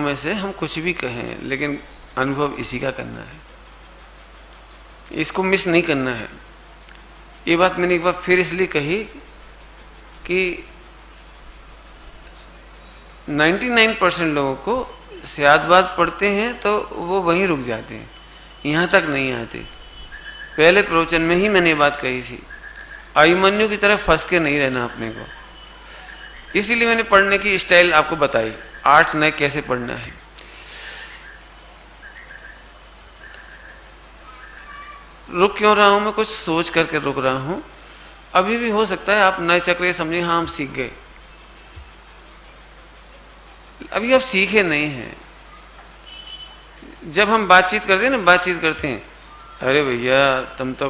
में से हम कुछ भी कहें, लेकिन अनुभव इसी का करना है, इसको मिस नहीं करना है। ये बात मैंने एक बार फिर इसलिए कही कि 99% लोगों को शायद बात पढ़ते हैं तो वो वहीं रुक जाते हैं, यहाँ तक नहीं आते। पहले प्रवचन में ही मैंने ये बात कही थी, अभिमन्यु की तरह फंस के नहीं रहना अपने को। इसीलिए मैंने पढ़ने की स्टाइल आपको बताई, 8 नए कैसे पढ़ना है। रुक क्यों रहा हूं मैं, कुछ सोच करके रुक रहा हूं। अभी भी हो सकता है आप नए चक्र समझे, हाँ हम सीख गए, अभी आप सीखे नहीं हैं। जब हम बातचीत करते हैं ना, बातचीत करते हैं, अरे भैया तुम तो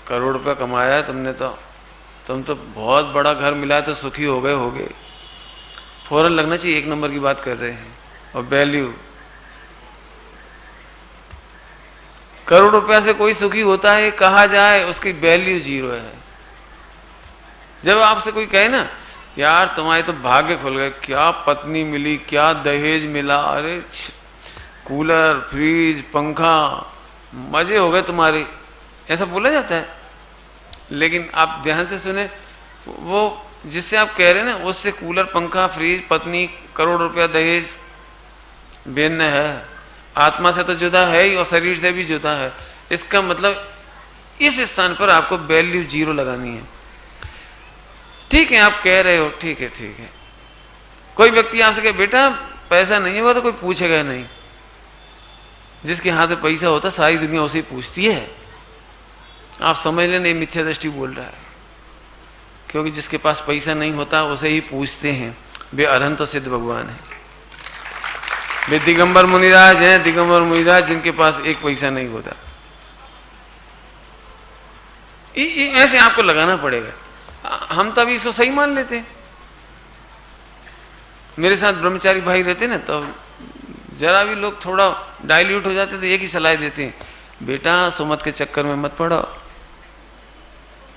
करोड़ रुपया कमाया तुमने, तो तुम तो बहुत बड़ा घर मिला तो सुखी हो गए। फौरन लगना चाहिए 1 नंबर की बात कर रहे हैं। और वैल्यू, करोड़ रुपया से कोई सुखी होता है कहा जाए, उसकी वैल्यू 0 है। जब आपसे कोई कहे ना, यार तुम्हारे तो भाग्य खुल गए, क्या पत्नी मिली, क्या दहेज मिला, अरे कूलर, फ्रिज, पंखा, मजे हो गए तुम्हारे, ऐसा बोला जाता है। लेकिन आप ध्यान से सुने, वो जिससे आप कह रहे हैं ना, उससे कूलर, पंखा, फ्रिज, पत्नी, करोड़ रुपया, दहेज भिन्न है। आत्मा से तो जुदा है ही और शरीर से भी जुदा है। इसका मतलब इस स्थान पर आपको वैल्यू 0 लगानी है। ठीक है, आप कह रहे हो, ठीक है। कोई व्यक्ति आपसे कहे बेटा पैसा नहीं होगा, तो कोई पूछेगा नहीं। जिसके हाथ में पैसा होता सारी दुनिया उसे पूछती है। आप समझ लेना ये मिथ्या दृष्टि बोल रहा है, क्योंकि जिसके पास पैसा नहीं होता उसे ही पूछते हैं। वे अरहंत तो सिद्ध भगवान है, वे दिगंबर मुनिराज हैं, दिगंबर मुनिराज जिनके पास एक पैसा नहीं होता। ऐसे आपको लगाना पड़ेगा। हम तो अभी इसको सही मान लेते हैं। मेरे साथ ब्रह्मचारी भाई रहते ना, तो जरा भी लोग थोड़ा डाइल्यूट हो जाते तो एक ही सलाह देते हैं, बेटा सुमत के चक्कर में मत पड़ो,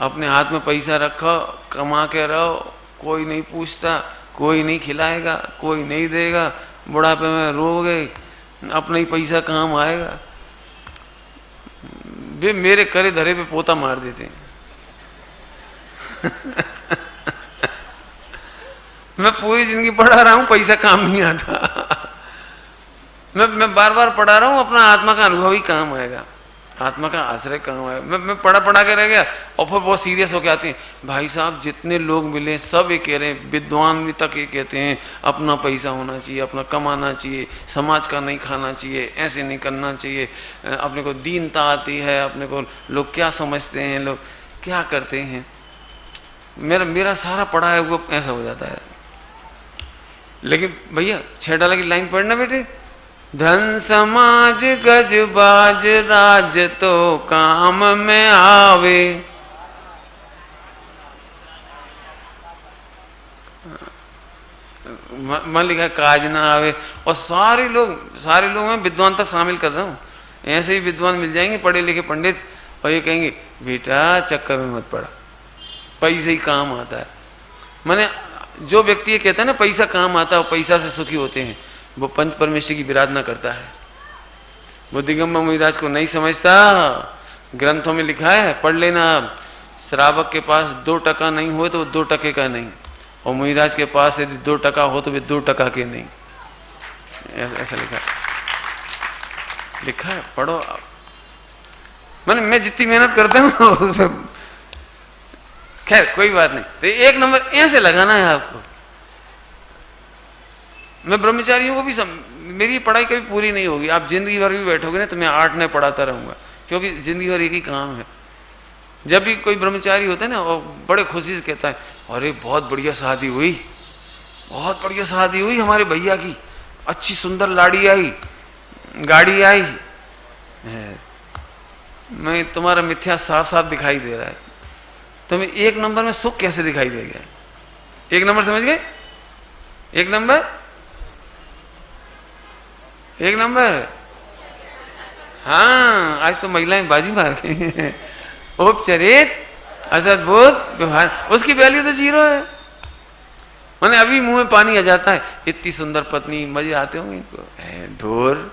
अपने हाथ में पैसा रखो, कमा के रहो, कोई नहीं पूछता, कोई नहीं खिलाएगा, कोई नहीं देगा, बुढ़ापे में रोगे, अपना ही पैसा काम आएगा। वे मेरे करे धरे पे पोता मार देते हैं। मैं पूरी जिंदगी पढ़ा रहा हूं, पैसा काम नहीं आता। मैं बार बार पढ़ा रहा हूं, अपना आत्मा का अनुभव ही काम आएगा, आत्मा का आश्रय काम आएगा। मैं पढ़ा के रह गया, और फिर बहुत सीरियस होके आते हैं, भाई साहब जितने लोग मिले सब ये कह रहे हैं, विद्वान भी तक ये कहते हैं अपना पैसा होना चाहिए, अपना कमाना चाहिए, समाज का नहीं खाना चाहिए, ऐसे नहीं करना चाहिए, अपने को दीनता आती है, अपने को लोग क्या समझते हैं, लोग क्या करते हैं। मेरा सारा पढ़ा है वो ऐसा हो जाता है। लेकिन भैया 6 डाला की लाइन पढ़ना बेटे, धन समाज गज बाज राज तो काम में आवे, मन लिखा काज ना आवे। और सारे लोग मैं विद्वान तक शामिल कर रहा हूँ। ऐसे ही विद्वान मिल जाएंगे, पढ़े लिखे पंडित, और ये कहेंगे बेटा चक्कर में मत पड़ा, पैसे ही काम आता है। माने जो व्यक्ति ये कहता है ना पैसा काम आता है और पैसा से सुखी होते हैं, वो पंच परमेश्वर की विराधना करता है। वो दिगंबर मुनिराज को नहीं समझता। ग्रंथों में लिखा है, पढ़ लेना आप, श्रावक के पास 2 टका नहीं हो तो वो 2 टके का नहीं, और मुनिराज के पास यदि 2 टका हो तो वे 2 टका के नहीं। ऐसा लिखा है, पढ़ो आप। मैं जितनी मेहनत करता हूँ खैर कोई बात नहीं। तो 1 नंबर ऐसे लगाना है आपको। मैं ब्रह्मचारियों को भी मेरी पढ़ाई कभी पूरी नहीं होगी। आप जिंदगी भर भी बैठोगे ना तो मैं 8 नए पढ़ाता रहूंगा, क्योंकि जिंदगी भर एक ही काम है। जब भी कोई ब्रह्मचारी होता है ना, और बड़े खुशी से कहता है, अरे बहुत बढ़िया शादी हुई, बहुत बढ़िया शादी हुई हमारे भैया की, अच्छी सुंदर लाड़ी आई, गाड़ी आई। मैं तुम्हारा मिथ्या साफ साफ दिखाई दे रहा है। तुम्हें 1 नंबर में सुख कैसे दिखाई देगा? 1 नंबर समझ गए? 1 नंबर, 1 नंबर। हाँ, आज तो महिलाएं बाजी मार गई। उपचरित, असद्भुत व्यवहार, उसकी वैल्यू तो 0 है। मैंने अभी मुंह में पानी आ जाता है, इतनी सुंदर पत्नी, मजे आते होंगे इनको। ढोर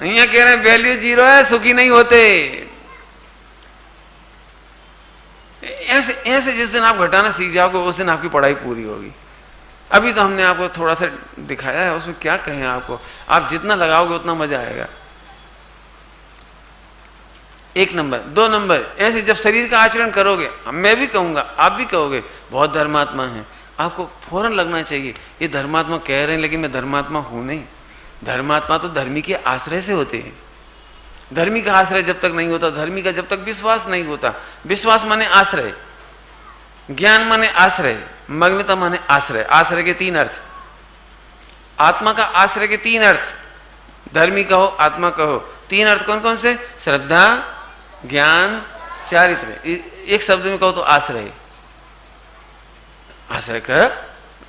यहाँ कह रहे हैं वैल्यू जीरो है, सुखी नहीं होते। ऐसे ऐसे जिस दिन आप घटाना सीख जाओगे उस दिन आपकी पढ़ाई पूरी होगी। अभी तो हमने आपको थोड़ा सा दिखाया है, उसमें क्या कहें आपको, आप जितना लगाओगे उतना मजा आएगा। 1 नंबर। 2 नंबर, ऐसे जब शरीर का आचरण करोगे, मैं भी कहूंगा, आप भी कहोगे बहुत धर्मात्मा है, आपको फौरन लगना चाहिए ये धर्मात्मा कह रहे हैं लेकिन मैं धर्मात्मा हूं नहीं। धर्मात्मा तो धर्मी के आश्रय से होते हैं। धर्मी का आश्रय जब तक नहीं होता, धर्मी का जब तक विश्वास नहीं होता, विश्वास माने आश्रय, ज्ञान माने आश्रय, मग्नता माने आश्रय। आश्रय के 3 अर्थ, आत्मा का आश्रय के 3 अर्थ, धर्मी कहो, आत्मा कहो, 3 अर्थ कौन कौन से? श्रद्धा, ज्ञान, चारित्र। एक शब्द में कहो तो आश्रय। आश्रय कर,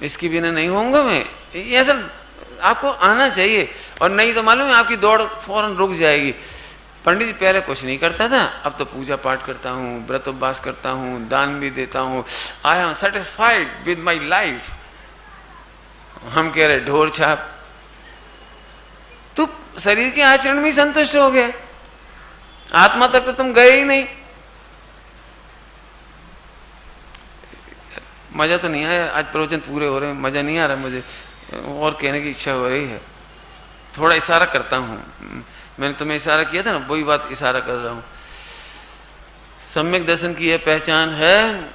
इसके बिना नहीं होऊंगा मैं, ऐसा आपको आना चाहिए। और नहीं तो मालूम है आपकी दौड़ फौरन रुक जाएगी। पंडित जी पहले कुछ नहीं करता था, अब तो पूजा पाठ करता हूँ, व्रत उपवास करता हूँ, दान भी देता हूँ, I am satisfied with my life. हम कह रहे ढोर छाप, तू शरीर के आचरण में ही संतुष्ट हो गया, आत्मा तक तो तुम गए ही नहीं। मजा तो नहीं आया, आज प्रवचन पूरे हो रहे हैं, मजा नहीं आ रहा मुझे, और कहने की इच्छा हो रही है। थोड़ा इशारा करता हूँ, मैंने तुम्हें इशारा किया था ना, वही बात इशारा कर रहा हूँ। सम्यक दर्शन की यह पहचान है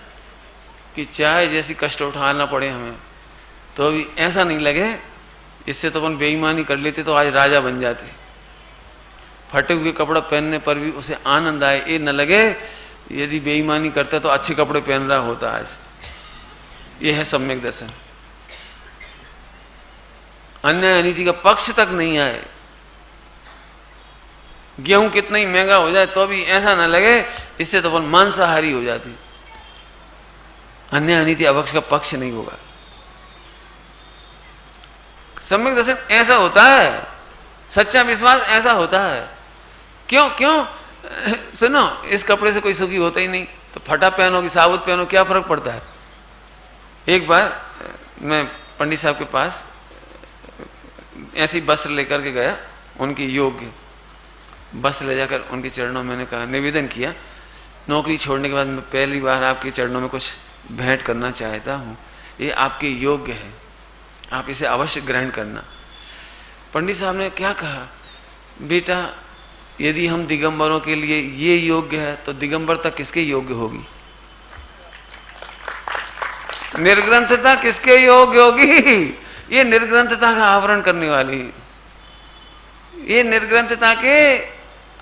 कि चाहे जैसी कष्ट उठाना पड़े हमें, तो अभी ऐसा नहीं लगे इससे तो अपन बेईमानी कर लेते तो आज राजा बन जाते। फटे हुए कपड़ा पहनने पर भी उसे आनंद आए, ये न लगे यदि बेईमानी करता तो अच्छे कपड़े पहन रहा होता आज। ये है सम्यक दर्शन। अन्याय अनीति का पक्ष तक नहीं आए। गेहूं कितना ही महंगा हो जाए तो भी ऐसा ना लगे इससे तो अपन मांसाहारी हो जाती। अन्याय अनीति अवक्ष का पक्ष नहीं होगा। सम्यक दर्शन ऐसा होता है, सच्चा विश्वास ऐसा होता है। क्यों क्यों सुनो, इस कपड़े से कोई सुखी होता ही नहीं, तो फटा पहनो कि साबुत पहनो, क्या फर्क पड़ता है। एक बार मैं पंडित साहब के पास ऐसी वस्त्र लेकर के गया, उनकी योग्य वस्त्र ले जाकर उनके चरणों में मैंने कहा, निवेदन किया, नौकरी छोड़ने के बाद मैं पहली बार आपके चरणों में कुछ भेंट करना चाहता हूँ, ये आपके योग्य है, आप इसे अवश्य ग्रहण करना। पंडित साहब ने क्या कहा, बेटा यदि हम दिगंबरों के लिए ये योग्य है तो दिगंबरता किसके योग्य होगी, निर्ग्रंथता किसके योग्य होगी। ये निर्ग्रंथता का आवरण करने वाली, ये निर्ग्रंथता के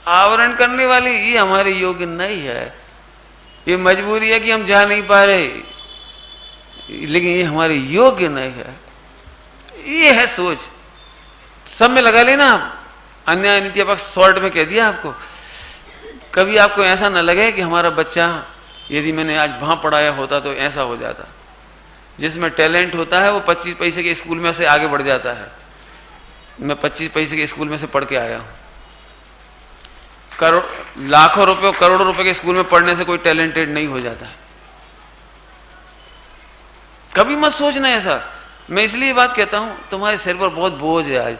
आवरण करने वाली, ये हमारे योग्य नहीं है। ये मजबूरी है कि हम जा नहीं पा रहे, लेकिन ये हमारे योग्य नहीं है। ये है सोच, सब में लगा लेना आप। अन्याय नीति पक्ष शॉर्ट में कह दिया आपको। कभी आपको ऐसा न लगे कि हमारा बच्चा यदि मैंने आज वहां पढ़ाया होता तो ऐसा हो जाता। जिसमें टैलेंट होता है वो 25 पैसे के स्कूल में से आगे बढ़ जाता है। मैं 25 पैसे के स्कूल में से पढ़ के आया हूं। लाखों रुपए, करोड़ों रुपए के स्कूल में पढ़ने से कोई टैलेंटेड नहीं हो जाता है। कभी मत सोचना ऐसा। मैं इसलिए बात कहता हूं, तुम्हारे सिर पर बहुत बोझ है आज।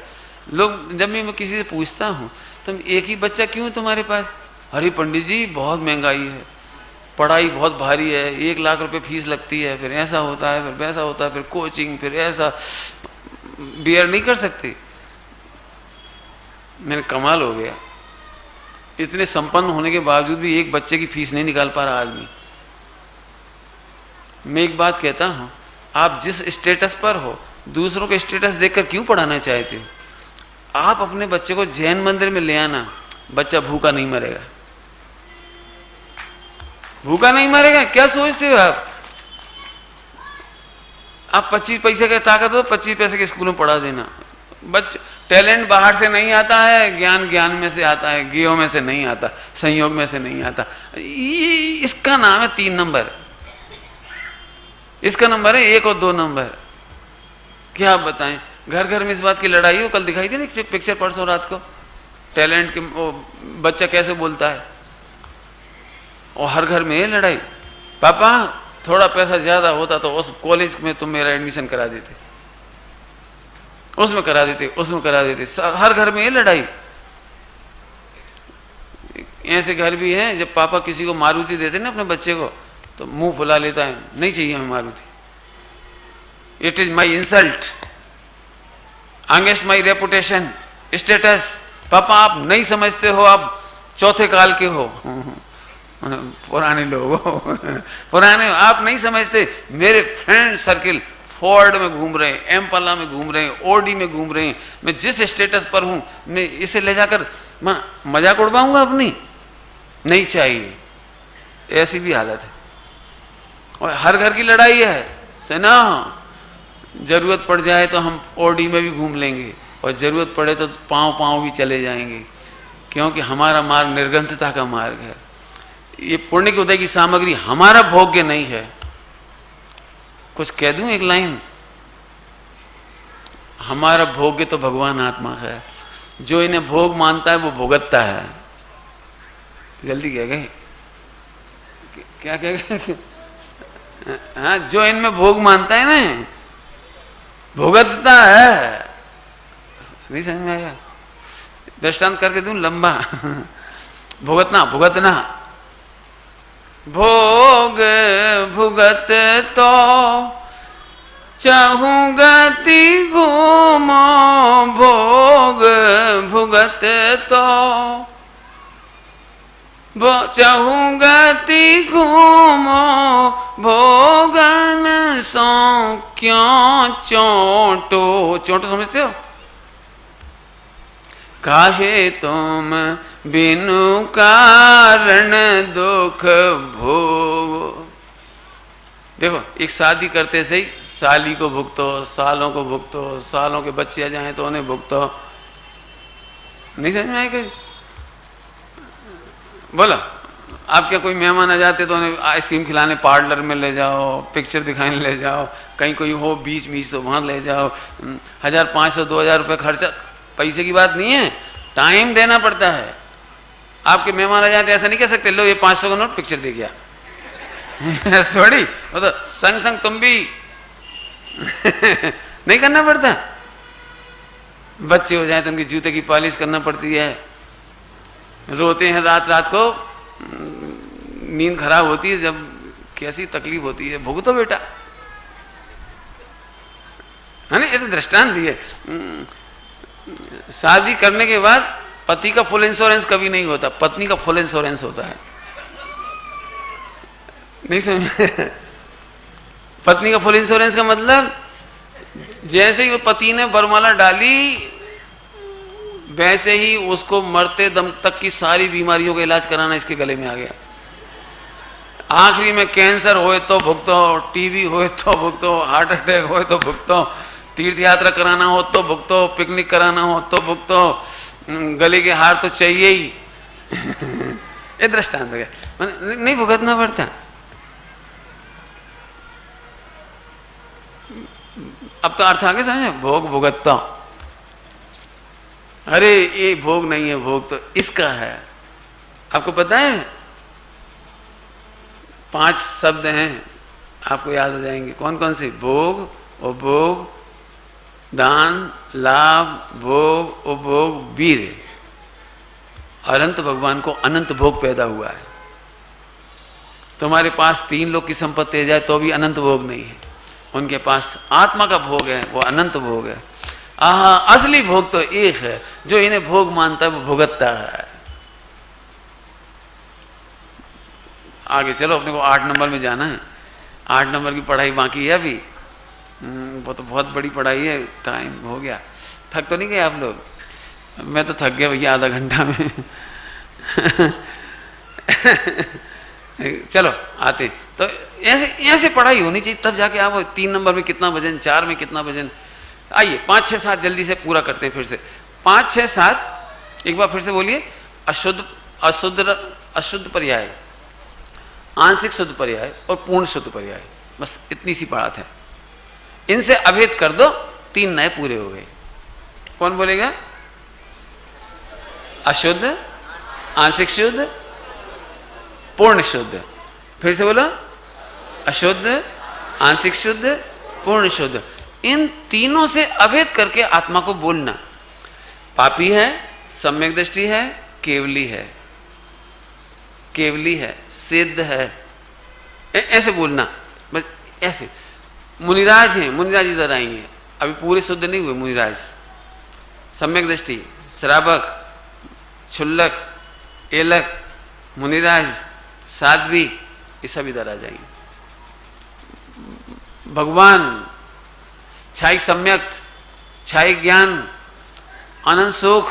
लोग जब मैं किसी से पूछता हूं तुम एक ही बच्चा क्यों है तुम्हारे पास, अरे पंडित जी बहुत महंगाई है, पढ़ाई बहुत भारी है, 1 लाख रुपए फीस लगती है, फिर ऐसा होता है, फिर वैसा होता है, फिर कोचिंग, फिर ऐसा, बियर नहीं कर सकते। मैंने कमाल हो गया, इतने संपन्न होने के बावजूद भी एक बच्चे की फीस नहीं निकाल पा रहा आदमी। मैं एक बात कहता हूं, आप जिस स्टेटस पर हो दूसरों के स्टेटस देखकर क्यों पढ़ाना चाहते हो। आप अपने बच्चे को जैन मंदिर में ले आना, बच्चा भूखा नहीं मरेगा, भूखा नहीं मरेगा। क्या सोचते हो आप 25 पैसे का ताकत हो 25 पैसे के स्कूल में पढ़ा देना। बच्चे टैलेंट बाहर से नहीं आता है, ज्ञान ज्ञान में से आता है, गियों में से नहीं आता, संयोग में से नहीं आता। इसका नाम है 3 नंबर। इसका नंबर है 1 और 2 नंबर। क्या आप बताएं, घर घर में इस बात की लड़ाई हो। कल दिखाई थी ना पिक्चर परसों रात को, टैलेंट के वो बच्चा कैसे बोलता है, और हर घर में ये लड़ाई। पापा थोड़ा पैसा ज़्यादा होता तो उस कॉलेज में तुम मेरा एडमिशन करा देते, उसमें करा देते, उसमें करा देते। हर घर में ये लड़ाई। ऐसे घर भी हैं जब पापा किसी को मारुति देते ना अपने बच्चे को तो मुंह फुला लेता है, नहीं चाहिए हमें Maruti, it is my insult, against my reputation, status. पापा आप नहीं समझते हो, आप चौथे काल के हो, पुराने लोग हो, पुराने हो, आप नहीं समझते। मेरे फ्रेंड सर्किल फोर्ड में घूम रहे हैं, एम्पाला में घूम रहे हैं, ओडी में घूम रहे हैं, मैं जिस स्टेटस पर हूं मैं इसे ले जाकर मैं मजाक उड़वाऊंगा अपनी? नहीं चाहिए। ऐसी भी हालत है और हर घर की लड़ाई है सेना। जरूरत पड़ जाए तो हम ओडी में भी घूम लेंगे और जरूरत पड़े तो पांव पांव भी चले जाएंगे, क्योंकि हमारा मार्ग निर्गंतता का मार्ग है। ये पुण्य के उदय की सामग्री हमारा भोग्य नहीं है। कुछ कह दूं एक लाइन, हमारा भोग्य तो भगवान आत्मा है, जो इन्हें भोग मानता है वो भुगतता है। जल्दी कह गए, क्या कह गए? हाँ, जो इनमें भोग मानता है ना भुगतता है। नहीं समझ में आया? दृष्टांत करके दूं लंबा। भुगतना, भुगतना, भोग भुगत तो चाहूं गति घूमो, भोग भुगत तो चाहूं गति घूमो, भोगन सो क्यों चोटो। चोटो समझते हो? काहे तुम बिनु कारण दुख भोग। देखो, एक शादी करते से ही साली को भुगतो, सालों को भुगतो, सालों के बच्चे आ जाएं तो उन्हें भुगतो। नहीं समझ में आएगा? बोला, आप क्या कोई मेहमान आ जाते तो उन्हें आइसक्रीम खिलाने पार्लर में ले जाओ, पिक्चर दिखाने ले जाओ, कहीं कोई हो बीच बीच तो वहाँ ले जाओ। 1500 2000 रुपये खर्चा पैसे की बात नहीं है, टाइम देना पड़ता है। आपके मेहमान आ जाते ऐसा नहीं कह सकते लो ये 500 का नोट पिक्चर दे गया। थोड़ी, वो तो संग संग तुम भी नहीं करना पड़ता। बच्चे हो जाए तो उनके जूते की पॉलिश करना पड़ती है, रोते हैं रात रात को, नींद खराब होती है, जब कैसी तकलीफ होती है। भुगतो बेटा, है ना? ये तो दृष्टांत दिए। शादी करने के बाद पति का फुल इंश्योरेंस कभी नहीं होता, पत्नी का फुल इंश्योरेंस होता है। नहीं समझ? पत्नी का फुल इंश्योरेंस का मतलब जैसे ही वो पति ने बरमाला डाली वैसे ही उसको मरते दम तक की सारी बीमारियों का इलाज कराना इसके गले में आ गया। आखिरी में कैंसर होए तो भुगतो, टीबी होए तो भुगतो, हार्ट अटैक होए तो भुगतो, तीर्थ यात्रा कराना हो तो भुगतो, पिकनिक कराना हो तो भुगतो, गले के हार तो चाहिए ही। ये दृष्टांत हो गया, नहीं भुगतना पड़ता। अब तो अर्थ आगे समझे, भोग भुगतता। अरे ये भोग नहीं है, भोग तो इसका है। आपको पता है 5 शब्द हैं, आपको याद हो जाएंगे। कौन कौन से? भोग, उपभोग, दान, लाभ, भोग, उपभोग, वीर। अनंत भगवान को अनंत भोग पैदा हुआ है। तुम्हारे पास 3 लोग की संपत्ति आ जाए तो भी अनंत भोग नहीं है, उनके पास आत्मा का भोग है, वो अनंत भोग है। असली भोग तो एक है, जो इन्हें भोग मानता है वो भुगतता है। आगे चलो, अपने को 8 नंबर में जाना है। 8 नंबर की पढ़ाई बाकी है अभी। वो तो बहुत बड़ी पढ़ाई है। टाइम हो गया, थक तो नहीं गए आप लोग? मैं तो थक गया भैया आधा घंटा में। चलो आते, तो ऐसे पढ़ाई होनी चाहिए, तब जाके आप 3 नंबर में कितना वजन, 4 में कितना वजन। आइए 5 6 7 जल्दी से पूरा करते हैं फिर से। 5 6 7 एक बार फिर से बोलिए। अशुद्ध, अशुद्ध, अशुद्ध पर्याय, आंशिक शुद्ध पर्याय और पूर्ण शुद्ध पर्याय, बस इतनी सी बात है। इनसे अभेद कर दो, 3 नए पूरे हो गए। कौन बोलेगा? अशुद्ध, आंशिक शुद्ध, पूर्ण शुद्ध। फिर से बोलो, अशुद्ध, आंशिक शुद्ध, पूर्ण शुद्ध, इन तीनों से अभेद करके आत्मा को बोलना। पापी है, सम्यक दृष्टि है, केवली है, केवली है, सिद्ध है, ऐसे बोलना बस ऐसे। मुनिराज हैं, मुनिराज इधर आएंगे, अभी पूरे शुद्ध नहीं हुए मुनिराज। सम्यक दृष्टि, श्रावक, क्षुल्लक, एलक, मुनिराज, साध्वी, ये सब इधर आ जाएंगे। भगवान छाई सम्यक, छाई ज्ञान, अनंत सुख,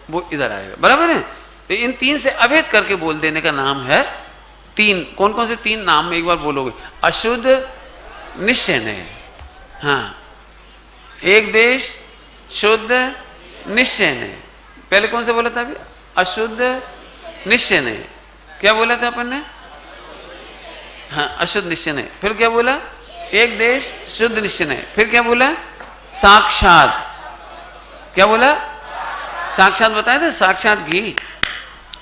वो इधर आएगा, बराबर है। तो इन तीन से अभेद करके बोल देने का नाम है तीन। कौन कौन से तीन नाम एक बार बोलोगे? अशुद्ध, निश्चय नहीं, हाँ, एक देश, शुद्ध, निश्चय नहीं। पहले कौन से बोला था अभी? अशुद्ध, निश्चय नहीं। क्या बोला था अपन ने? हाँ, अशुद्ध निश्चय नहीं। फिर क्या बोला? एक देश, शुद्ध निश्चय नहीं। फिर क्या बोला? साक्षात। क्या बोला? साक्षात बताया था, साक्षात घी,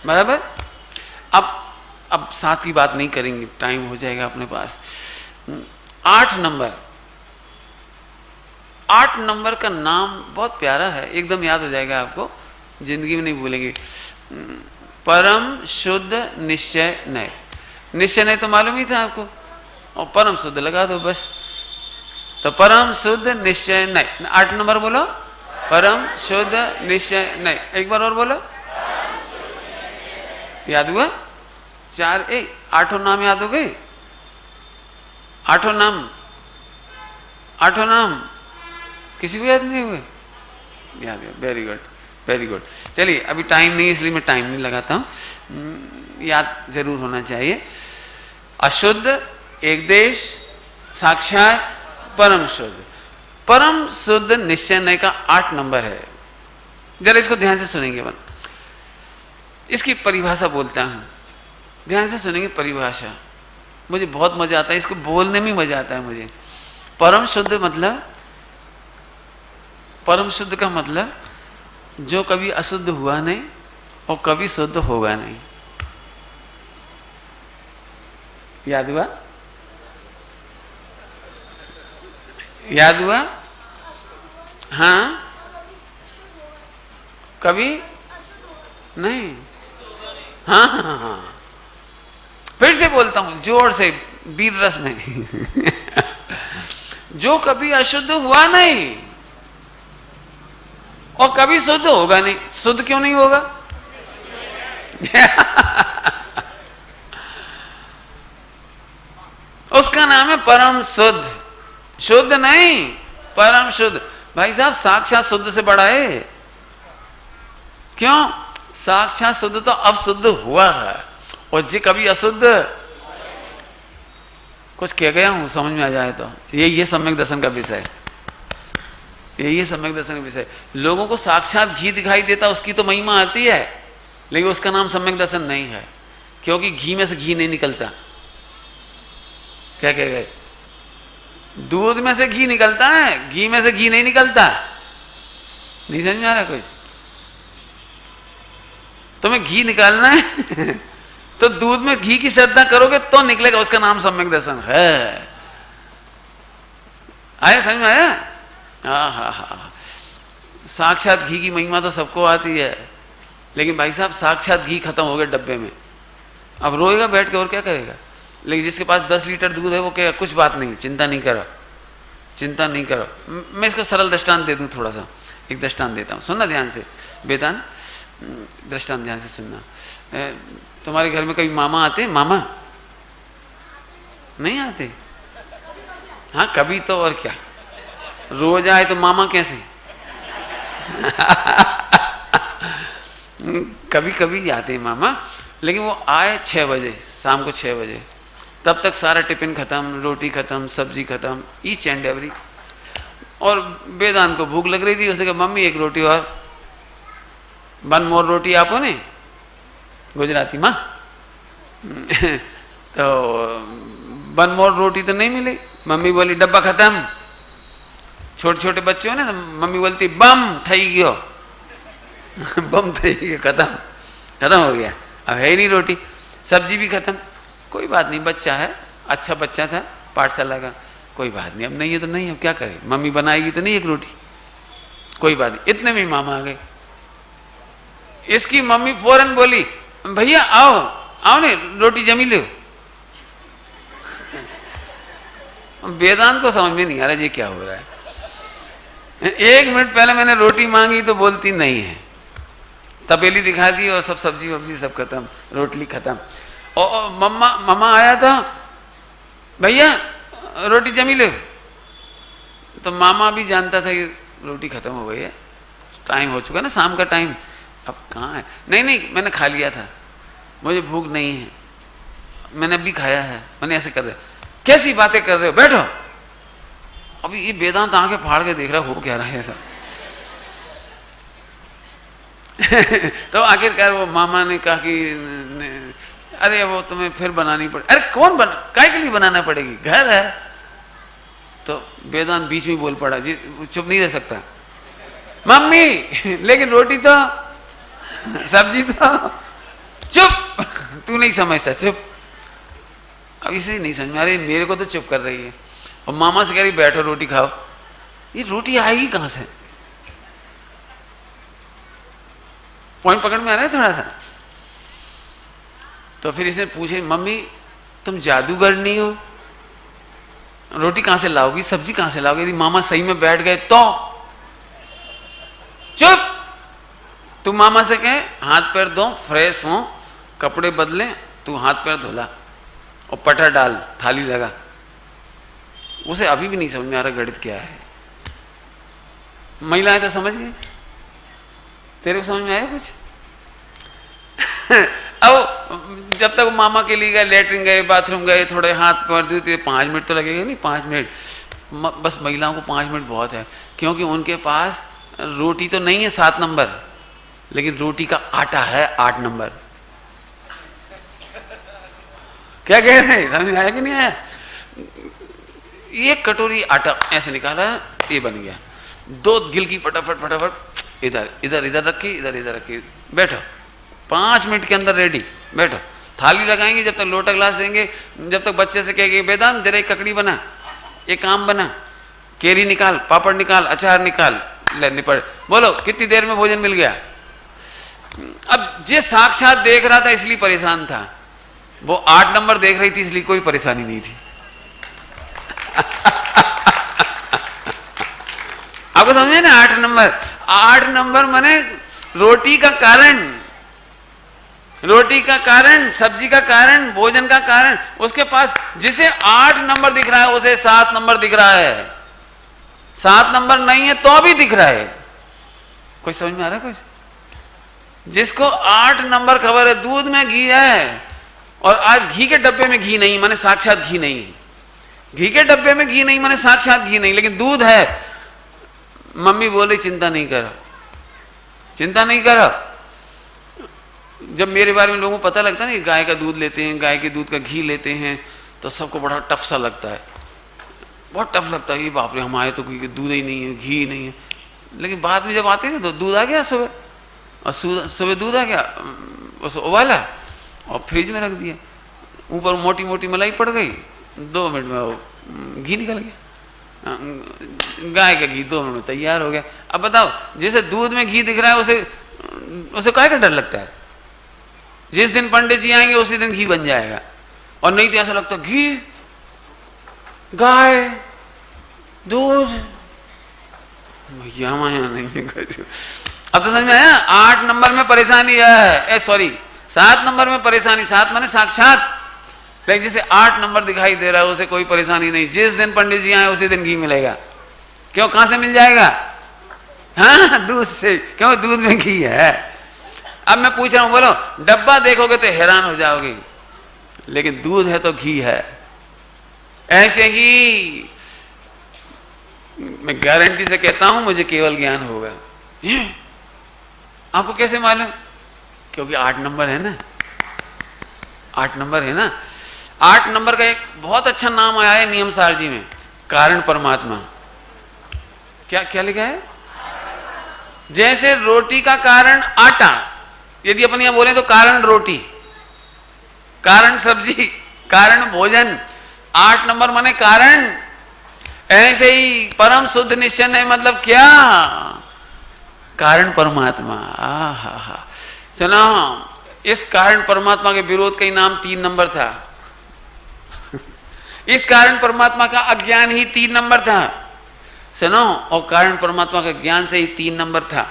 बराबर। अब सात की बात नहीं करेंगे, टाइम हो जाएगा अपने पास। 8 नंबर, 8 नंबर का नाम बहुत प्यारा है, एकदम याद हो जाएगा आपको, जिंदगी में नहीं भूलेंगे। परम शुद्ध निश्चय नय। निश्चय नय तो मालूम ही था आपको, और परम शुद्ध लगा दो बस, तो परम शुद्ध निश्चय नय। 8 नंबर बोलो, परम शुद्ध निश्चय नय। एक बार और बोलो, याद हुआ? 4 8 नाम याद हो गए? 8 नाम, 8 नाम किसी को याद नहीं हुए? याद है, वेरी गुड, वेरी गुड। चलिए, अभी टाइम नहीं, इसलिए मैं टाइम नहीं लगाता हूं, याद जरूर होना चाहिए। अशुद्ध, एक देश, साक्षात, परम शुद्ध। परम शुद्ध निश्चय नय का 8 नंबर है। जरा इसको ध्यान से सुनेंगे अपन, इसकी परिभाषा बोलता हूं, ध्यान से सुनेंगे परिभाषा। मुझे बहुत मजा आता है, इसको बोलने में मजा आता है मुझे। परम शुद्ध मतलब, परम शुद्ध का मतलब जो कभी अशुद्ध हुआ नहीं और कभी शुद्ध होगा नहीं। याद हुआ? याद हुआ? हाँ, कभी नहीं। हाँ हाँ हाँ, फिर से बोलता हूं जोर से, वीर रस में जो कभी अशुद्ध हुआ नहीं और कभी शुद्ध होगा नहीं। शुद्ध क्यों नहीं होगा? उसका नाम है परम शुद्ध। शुद्ध नहीं, परम शुद्ध। भाई साहब, साक्षात शुद्ध से बड़ा है। क्यों? साक्षात शुद्ध तो अशुद्ध हुआ है, और जी कभी अशुद्ध, कुछ कह गया हूं समझ में आ जाए तो, ये सम्यक दर्शन का विषय, ये सम्यक दर्शन का विषय। लोगों को साक्षात घी दिखाई देता, उसकी तो महिमा आती है, लेकिन उसका नाम सम्यक दर्शन नहीं है, क्योंकि घी में से घी नहीं निकलता। क्या कह गए? दूध में से घी निकलता है, घी में से घी नहीं निकलता। नहीं समझ में आ रहा कुछ? तुम्हें घी निकालना है तो दूध में घी की श्रद्धा करोगे तो निकलेगा, उसका नाम सम्यक दर्शन है। आया समझ में? आया? हाँ हाँ हाँ, साक्षात घी की महिमा तो सबको आती है, लेकिन भाई साहब साक्षात घी खत्म हो गया डब्बे में, अब रोएगा बैठ के और क्या करेगा। लेकिन जिसके पास 10 लीटर दूध है वो कहेगा कुछ बात नहीं, चिंता नहीं करो, चिंता नहीं करो। मैं इसको सरल दृष्टांत दे दूं, थोड़ा सा एक दृष्टांत देता हूँ, सुनना ध्यान से बेदान, दृष्टांत ध्यान से सुनना। तुम्हारे घर में कभी मामा आते? मामा नहीं आते? हाँ, कभी तो, और क्या, रोज आए तो मामा कैसे कभी कभी आते हैं मामा, लेकिन वो आए 6 बजे, शाम को 6 बजे, तब तक सारा टिफिन खत्म, रोटी खत्म, सब्जी खत्म, ईच एंड एवरी। और वेदांत को भूख लग रही थी, उसने कहा मम्मी एक रोटी और, 1 मोर रोटी आपो ने, गुजराती माँ तो 1 मोर रोटी तो नहीं मिली। मम्मी बोली डब्बा खत्म। छोटे छोटे बच्चे हो ना, तो मम्मी बोलती बम थई गयो बम थई गयो, खत्म हो गया, अब है ही नहीं रोटी, सब्जी भी खत्म। कोई बात नहीं, बच्चा है, अच्छा बच्चा था, पाठशाला का। कोई बात नहीं, अब नहीं है तो नहीं, अब क्या करें, मम्मी बनाएगी तो नहीं एक रोटी, कोई बात नहीं। इतने में मामा आ गए। इसकी मम्मी फौरन बोली, भैया आओ आओ ने रोटी जमी लो। वेदांत को समझ में नहीं आ रहा ये क्या हो रहा है। 1 मिनट पहले मैंने रोटी मांगी तो बोलती नहीं है, तपेली दिखा दी और सब सब्जी वब्जी सब खत्म, रोटी खत्म। और मम्मा आया तो भैया रोटी जमी ले। तो मामा भी जानता था कि रोटी खत्म हो गई है, टाइम हो चुका ना शाम का टाइम, अब कहाँ है। नहीं नहीं मैंने खा लिया था, मुझे भूख नहीं है, मैंने अभी खाया है। मैंने ऐसे कर रहे, कैसी बातें कर रहे हो, बैठो। अभी ये वेदांत आंखें फाड़ के देख रहा हो क्या रहा है ऐसा। तो आखिरकार वो मामा ने कहा कि अरे वो तुम्हें फिर बनानी पड़े। अरे कौन बना, काय के लिए बनाना पड़ेगी, घर है। तो वेदांत बीच में बोल पड़ा, जी चुप नहीं रह सकता, मम्मी लेकिन रोटी तो, सब्जी तो, चुप तू नहीं समझता, चुप। अब इसे नहीं समझ में आ रही, मेरे को तो चुप कर रही है। और मामा से कह रही बैठो रोटी खाओ। ये रोटी आएगी कहां से, पॉइंट पकड़ में आ रहा है थोड़ा सा। तो फिर इसने पूछे, मम्मी तुम जादूगर नहीं हो, रोटी कहां से लाओगी, सब्जी कहां से लाओगी। यदि मामा सही में बैठ गए तो चुप। तू मामा से कहे हाथ पैर धो, फ्रेश हो, कपड़े बदले, तू हाथ पैर धोला और पटा डाल, थाली लगा। उसे अभी भी नहीं समझ में आ रहा गणित क्या है। महिलाएं तो समझ गई, तेरे को समझ में आया कुछ। अब जब तक मामा के लिए गए, लेटरिन गए, बाथरूम गए, थोड़े हाथ पैर धोते, 5 मिनट तो लगेगा नहीं, 5 मिनट बस। महिलाओं को 5 मिनट बहुत है, क्योंकि उनके पास रोटी तो नहीं है 7 नंबर, लेकिन रोटी का आटा है 8 नंबर। क्या कह रहे हैं, समझ में आया कि नहीं आया। एक कटोरी आटा ऐसे निकाला, ये बन गया। 2 गिलकी फटाफट फटाफट इधर इधर इधर रखी, इधर इधर रखी, बैठो 5 मिनट के अंदर रेडी, बैठो। थाली लगाएंगे, जब तक लोटा ग्लास देंगे, जब तक बच्चे से कहेंगे वेदांत जरा एक ककड़ी बना, एक आम बना, केरी निकाल, पापड़ निकाल, अचार निकाल, ले निपट। बोलो कितनी देर में भोजन मिल गया। अब जे साक्षात देख रहा था इसलिए परेशान था, वो 8 नंबर देख रही थी इसलिए कोई परेशानी नहीं थी। आपको समझे ना, 8 नंबर, 8 नंबर माने रोटी का कारण, रोटी का कारण, सब्जी का कारण, भोजन का कारण। उसके पास जिसे 8 नंबर दिख रहा है उसे 7 नंबर दिख रहा है, 7 नंबर नहीं है तो भी दिख रहा है। कुछ समझ में आ रहा है कुछ। जिसको 8 नंबर खबर है, दूध में घी है और आज घी के डब्बे में घी नहीं माने साक्षात घी नहीं, घी के डब्बे में घी नहीं माने साक्षात घी नहीं, लेकिन दूध है। मम्मी बोली चिंता नहीं करो, चिंता नहीं करो। जब मेरे बारे में लोगों को पता लगता है ना कि गाय का दूध लेते हैं, गाय के दूध का घी लेते हैं, तो सबको बड़ा टफ सा लगता है, बहुत टफ लगता है। ये बाप रे, हम आए तो दूध ही नहीं है, घी नहीं है। लेकिन बाद में जब आते हैं ना तो दूध आ गया सुबह, और सुबह दूध आ गया, उसे उबाला और फ्रिज में रख दिया, ऊपर मोटी मोटी मलाई पड़ गई, 2 मिनट में वो घी निकल गया। गाय का घी 2 मिनट में तैयार हो गया। अब बताओ, जिसे दूध में घी दिख रहा है उसे काहे का डर लगता है। जिस दिन पंडित जी आएंगे उसी दिन घी बन जाएगा, और नहीं तो ऐसा लगता घी, गाय, दूध, भैया माया नहीं। अब तो समझ में आया। 8 नंबर में परेशानी है, सॉरी 7 नंबर में परेशानी, 7 माने साक्षात। लेकिन जिसे 8 नंबर दिखाई दे रहा है उसे कोई परेशानी नहीं। जिस दिन पंडित जी आए उसी दिन घी मिलेगा। क्यों, कहां से मिल जाएगा? हाँ, दूध से, क्यों, दूध में घी है। अब मैं पूछ रहा हूं, बोलो डब्बा देखोगे तो हैरान हो जाओगे, लेकिन दूध है तो घी है। ऐसे ही मैं गारंटी से कहता हूं, मुझे केवल ज्ञान होगा। आपको कैसे मालूम? क्योंकि 8 नंबर है ना, 8 नंबर है ना। 8 नंबर का एक बहुत अच्छा नाम आया है नियम सार जी में, कारण परमात्मा। क्या क्या लिखा है? जैसे रोटी का कारण आटा, यदि अपन यहां बोले तो कारण रोटी, कारण सब्जी, कारण भोजन, 8 नंबर माने कारण। ऐसे ही परम शुद्ध निश्चय है मतलब क्या? कारण परमात्मा। हा सुनो, इस कारण परमात्मा के विरोध का ही नाम 3 नंबर था। इस कारण परमात्मा का अज्ञान ही 3 नंबर था। सुनो, और कारण परमात्मा का ज्ञान से ही 3 नंबर था।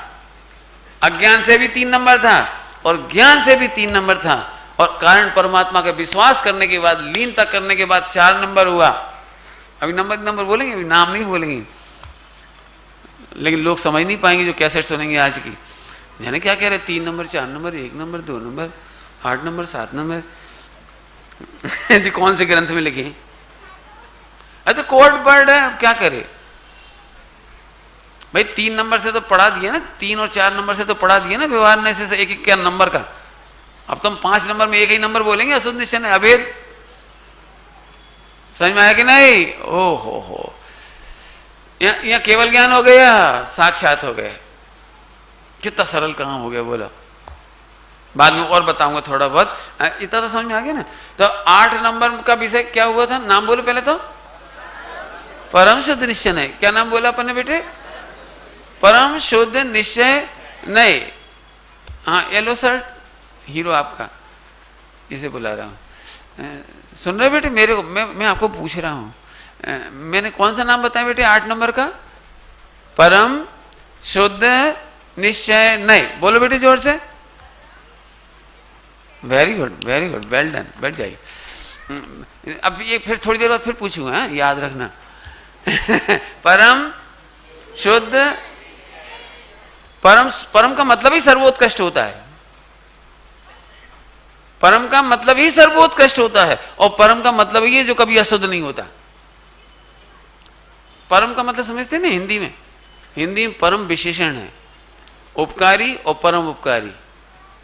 अज्ञान से भी 3 नंबर था और ज्ञान से भी 3 नंबर था। और कारण परमात्मा का विश्वास करने के बाद, लीनता करने के बाद 4 नंबर हुआ। अभी नंबर बोलेंगे, अभी नाम नहीं बोलेंगे, लेकिन लोग समझ नहीं पाएंगे जो कैसेट सुनेंगे आज की। यानी क्या कह रहे? 3 number, 4 number, 1 number, 2 number, 8 number, 7 number. जी कौन से ग्रंथ में लिखे? अरे तो कोर्ट वर्ड है, अब क्या करे भाई? 3 नंबर से तो पढ़ा दिया ना, 3 और 4 नंबर से तो पढ़ा दिया ना व्यवहार ने से एक क्या नंबर का। अब तुम 5 नंबर में एक ही नंबर बोलेंगे, अशुद्ध निश्चय है, अभेद। समझ में आया कि नहीं? ओ हो, यहाँ केवल ज्ञान हो गया, साक्षात हो गए। कितना सरल काम हो गया बोला। बाद में और बताऊंगा थोड़ा बहुत। इतना तो समझ में आ गया ना। तो 8 नंबर का विषय क्या हुआ था? नाम बोलो पहले तो। परम शुद्ध निश्चय नहीं। क्या नाम बोला अपन ने बेटे? परम शुद्ध निश्चय नहीं। हाँ, येलो शर्ट हीरो आपका, इसे बुला रहा हूँ। सुन रहे बेटे मेरे को? मैं आपको पूछ रहा हूँ, मैंने कौन सा नाम बताया बेटे 8 नंबर का? परम शुद्ध निश्चय नहीं। बोलो बेटे जोर से। Very good, very good, well done. बैठ जाइए। अब ये फिर थोड़ी देर बाद फिर पूछूंगा, याद रखना। परम शुद्ध, परम का मतलब ही सर्वोत्कृष्ट होता है। परम का मतलब ही सर्वोत्कृष्ट होता है, और परम का मतलब ही है जो कभी अशुद्ध नहीं होता। परम का मतलब समझते हैं ना हिंदी में? हिंदी में परम विशेषण है, उपकारी और परम उपकारी,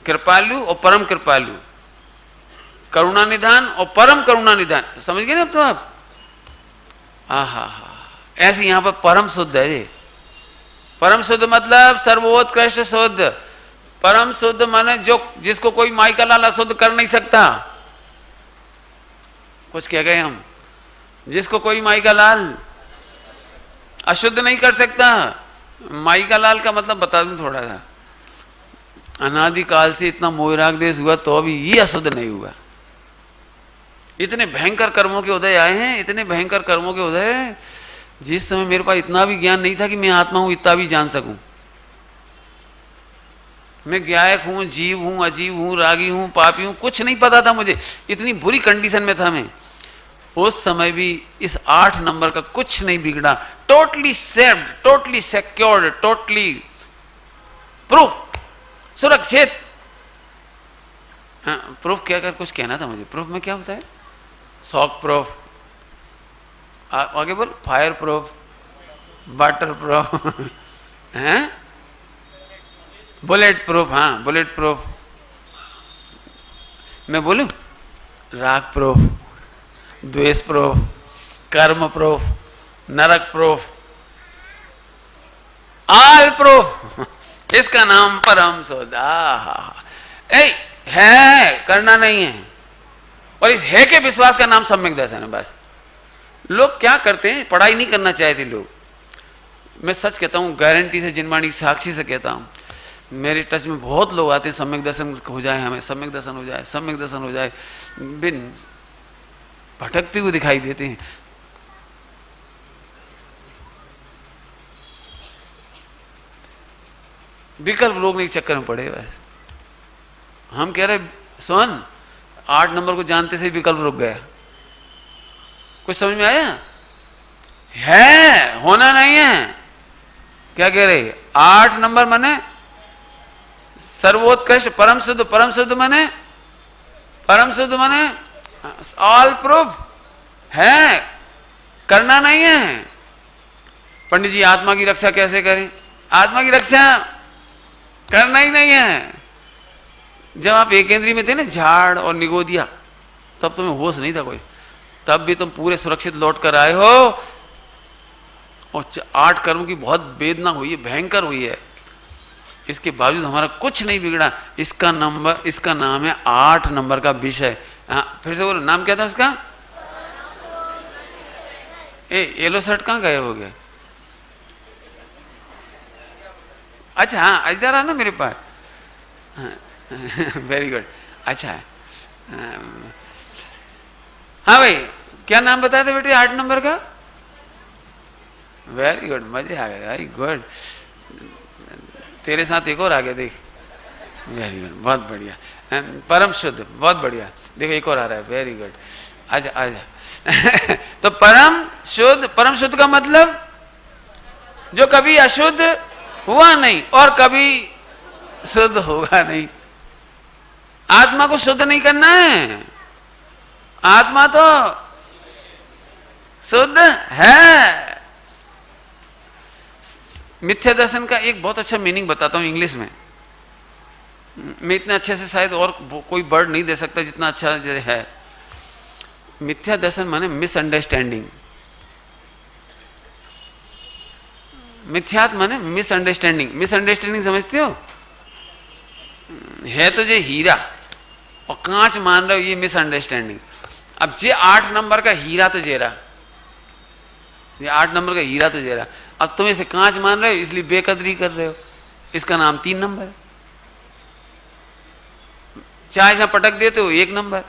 कृपालु और परम कृपालु, करुणा निधान और परम करुणा निधान। समझ गए ना अब तो आप? हा, ऐसे यहां पर परम शुद्ध है। परम शुद्ध मतलब सर्वोत्कृष्ट शुद्ध। परम शुद्ध माने जो जिसको कोई माई का लाल अशुद्ध कर नहीं सकता। कुछ कह गए हम? जिसको कोई माई का लाल अशुद्ध नहीं कर सकता। माई का लाल का मतलब बता दूं थोड़ा सा। अनादिकाल से इतना मोहराग देश हुआ तो अभी ये अशुद्ध नहीं हुआ। इतने भयंकर कर्मों के उदय आए हैं, इतने भयंकर कर्मों के उदय, जिस समय मेरे पास इतना भी ज्ञान नहीं था कि मैं आत्मा हूं, इतना भी जान सकूं। मैं गायक हूं, जीव हूं, अजीव हूं, रागी हूं, पापी हूं, कुछ नहीं पता था मुझे। इतनी बुरी कंडीशन में था मैं। उस समय भी इस 8 नंबर का कुछ नहीं बिगड़ा। Totally saved, totally secured, totally proof, सुरक्षित। हाँ, प्रूफ क्या कर कुछ कहना था मुझे। प्रूफ में क्या होता है? शॉक प्रूफ, आगे बोल, फायर प्रूफ, वाटर प्रूफ, हैं, बुलेट प्रूफ। हाँ, बुलेट प्रूफ। मैं बोलूं? राग प्रूफ, द्वेष प्रूफ, कर्म प्रूफ, नरक प्रूफ, आल प्रूफ। इसका नाम परम शुद्ध। है, करना नहीं है। और इस है के विश्वास का नाम सम्यक दर्शन है। बस लोग क्या करते हैं, पढ़ाई नहीं करना चाहते लोग। मैं सच कहता हूं, गारंटी से, जिनवाणी साक्षी से कहता हूं, मेरे टच में बहुत लोग आते हैं, सम्यक दर्शन हो जाए, हमें सम्यक दर्शन हो जाए, सम्यक दर्शन हो जाए, बिन भटकते हुए दिखाई देते हैं। विकल्प रोकने के चक्कर में पड़े। बस हम कह रहे सुन, 8 नंबर को जानते से विकल्प रुक गया। कुछ समझ में आया? है, होना नहीं है। क्या कह रहे? 8 नंबर माने सर्वोत्कृष्ट, परम शुद्ध। परम शुद्ध माने, परम शुद्ध माने ऑल प्रूफ है, करना नहीं है। पंडित जी आत्मा की रक्षा कैसे करें? आत्मा की रक्षा करना ही नहीं है। जब आप एकेंद्री में थे ना, झाड़ और निगोदिया, तब तुम्हें होश नहीं था कोई। तब भी तुम पूरे सुरक्षित लौट कर आए हो। और 8 कर्म की बहुत वेदना हुई है, भयंकर हुई है। इसके बावजूद हमारा कुछ नहीं बिगड़ा। इसका नाम है 8 नंबर का विषय। फिर से बोलो, नाम क्या था उसका? येलो शर्ट कहाँ गए हो गए? अच्छा हाँ, इधर आ ना मेरे पास। Very good. अच्छा है। हाँ भाई, क्या नाम बताया था बेटे 8 नंबर का? वेरी गुड, मजे आ गए, वेरी गुड। तेरे साथ एक और आ गया देख। वेरी गुड, बहुत बढ़िया। परम शुद्ध, बहुत बढ़िया। देखो एक और आ रहा है, वेरी गुड। आजा आजा। तो परम शुद्ध का मतलब जो कभी अशुद्ध हुआ नहीं और कभी शुद्ध होगा नहीं। आत्मा को शुद्ध नहीं करना है, आत्मा तो शुद्ध है। मिथ्या दर्शन का एक बहुत अच्छा मीनिंग बताता हूं इंग्लिश में। मैं इतने अच्छे से शायद और कोई वर्ड नहीं दे सकता जितना अच्छा है। मिथ्या दर्शन माने मिसअंडरस्टैंडिंग। मिथ्यात्व माने मिसअंडरस्टैंडिंग। मिसअंडरस्टैंडिंग समझते हो? है तो ये हीरा और कांच मान रहे हो, ये मिसअंडरस्टैंडिंग। अब ये 8 नंबर का हीरा तो जेरा, ये 8 नंबर का हीरा तो जेरा, अब तुम इसे कांच मान रहे हो इसलिए बेकदरी कर रहे हो। इसका नाम 3 नंबर। चाहे जहां पटक देते हो 1 नंबर,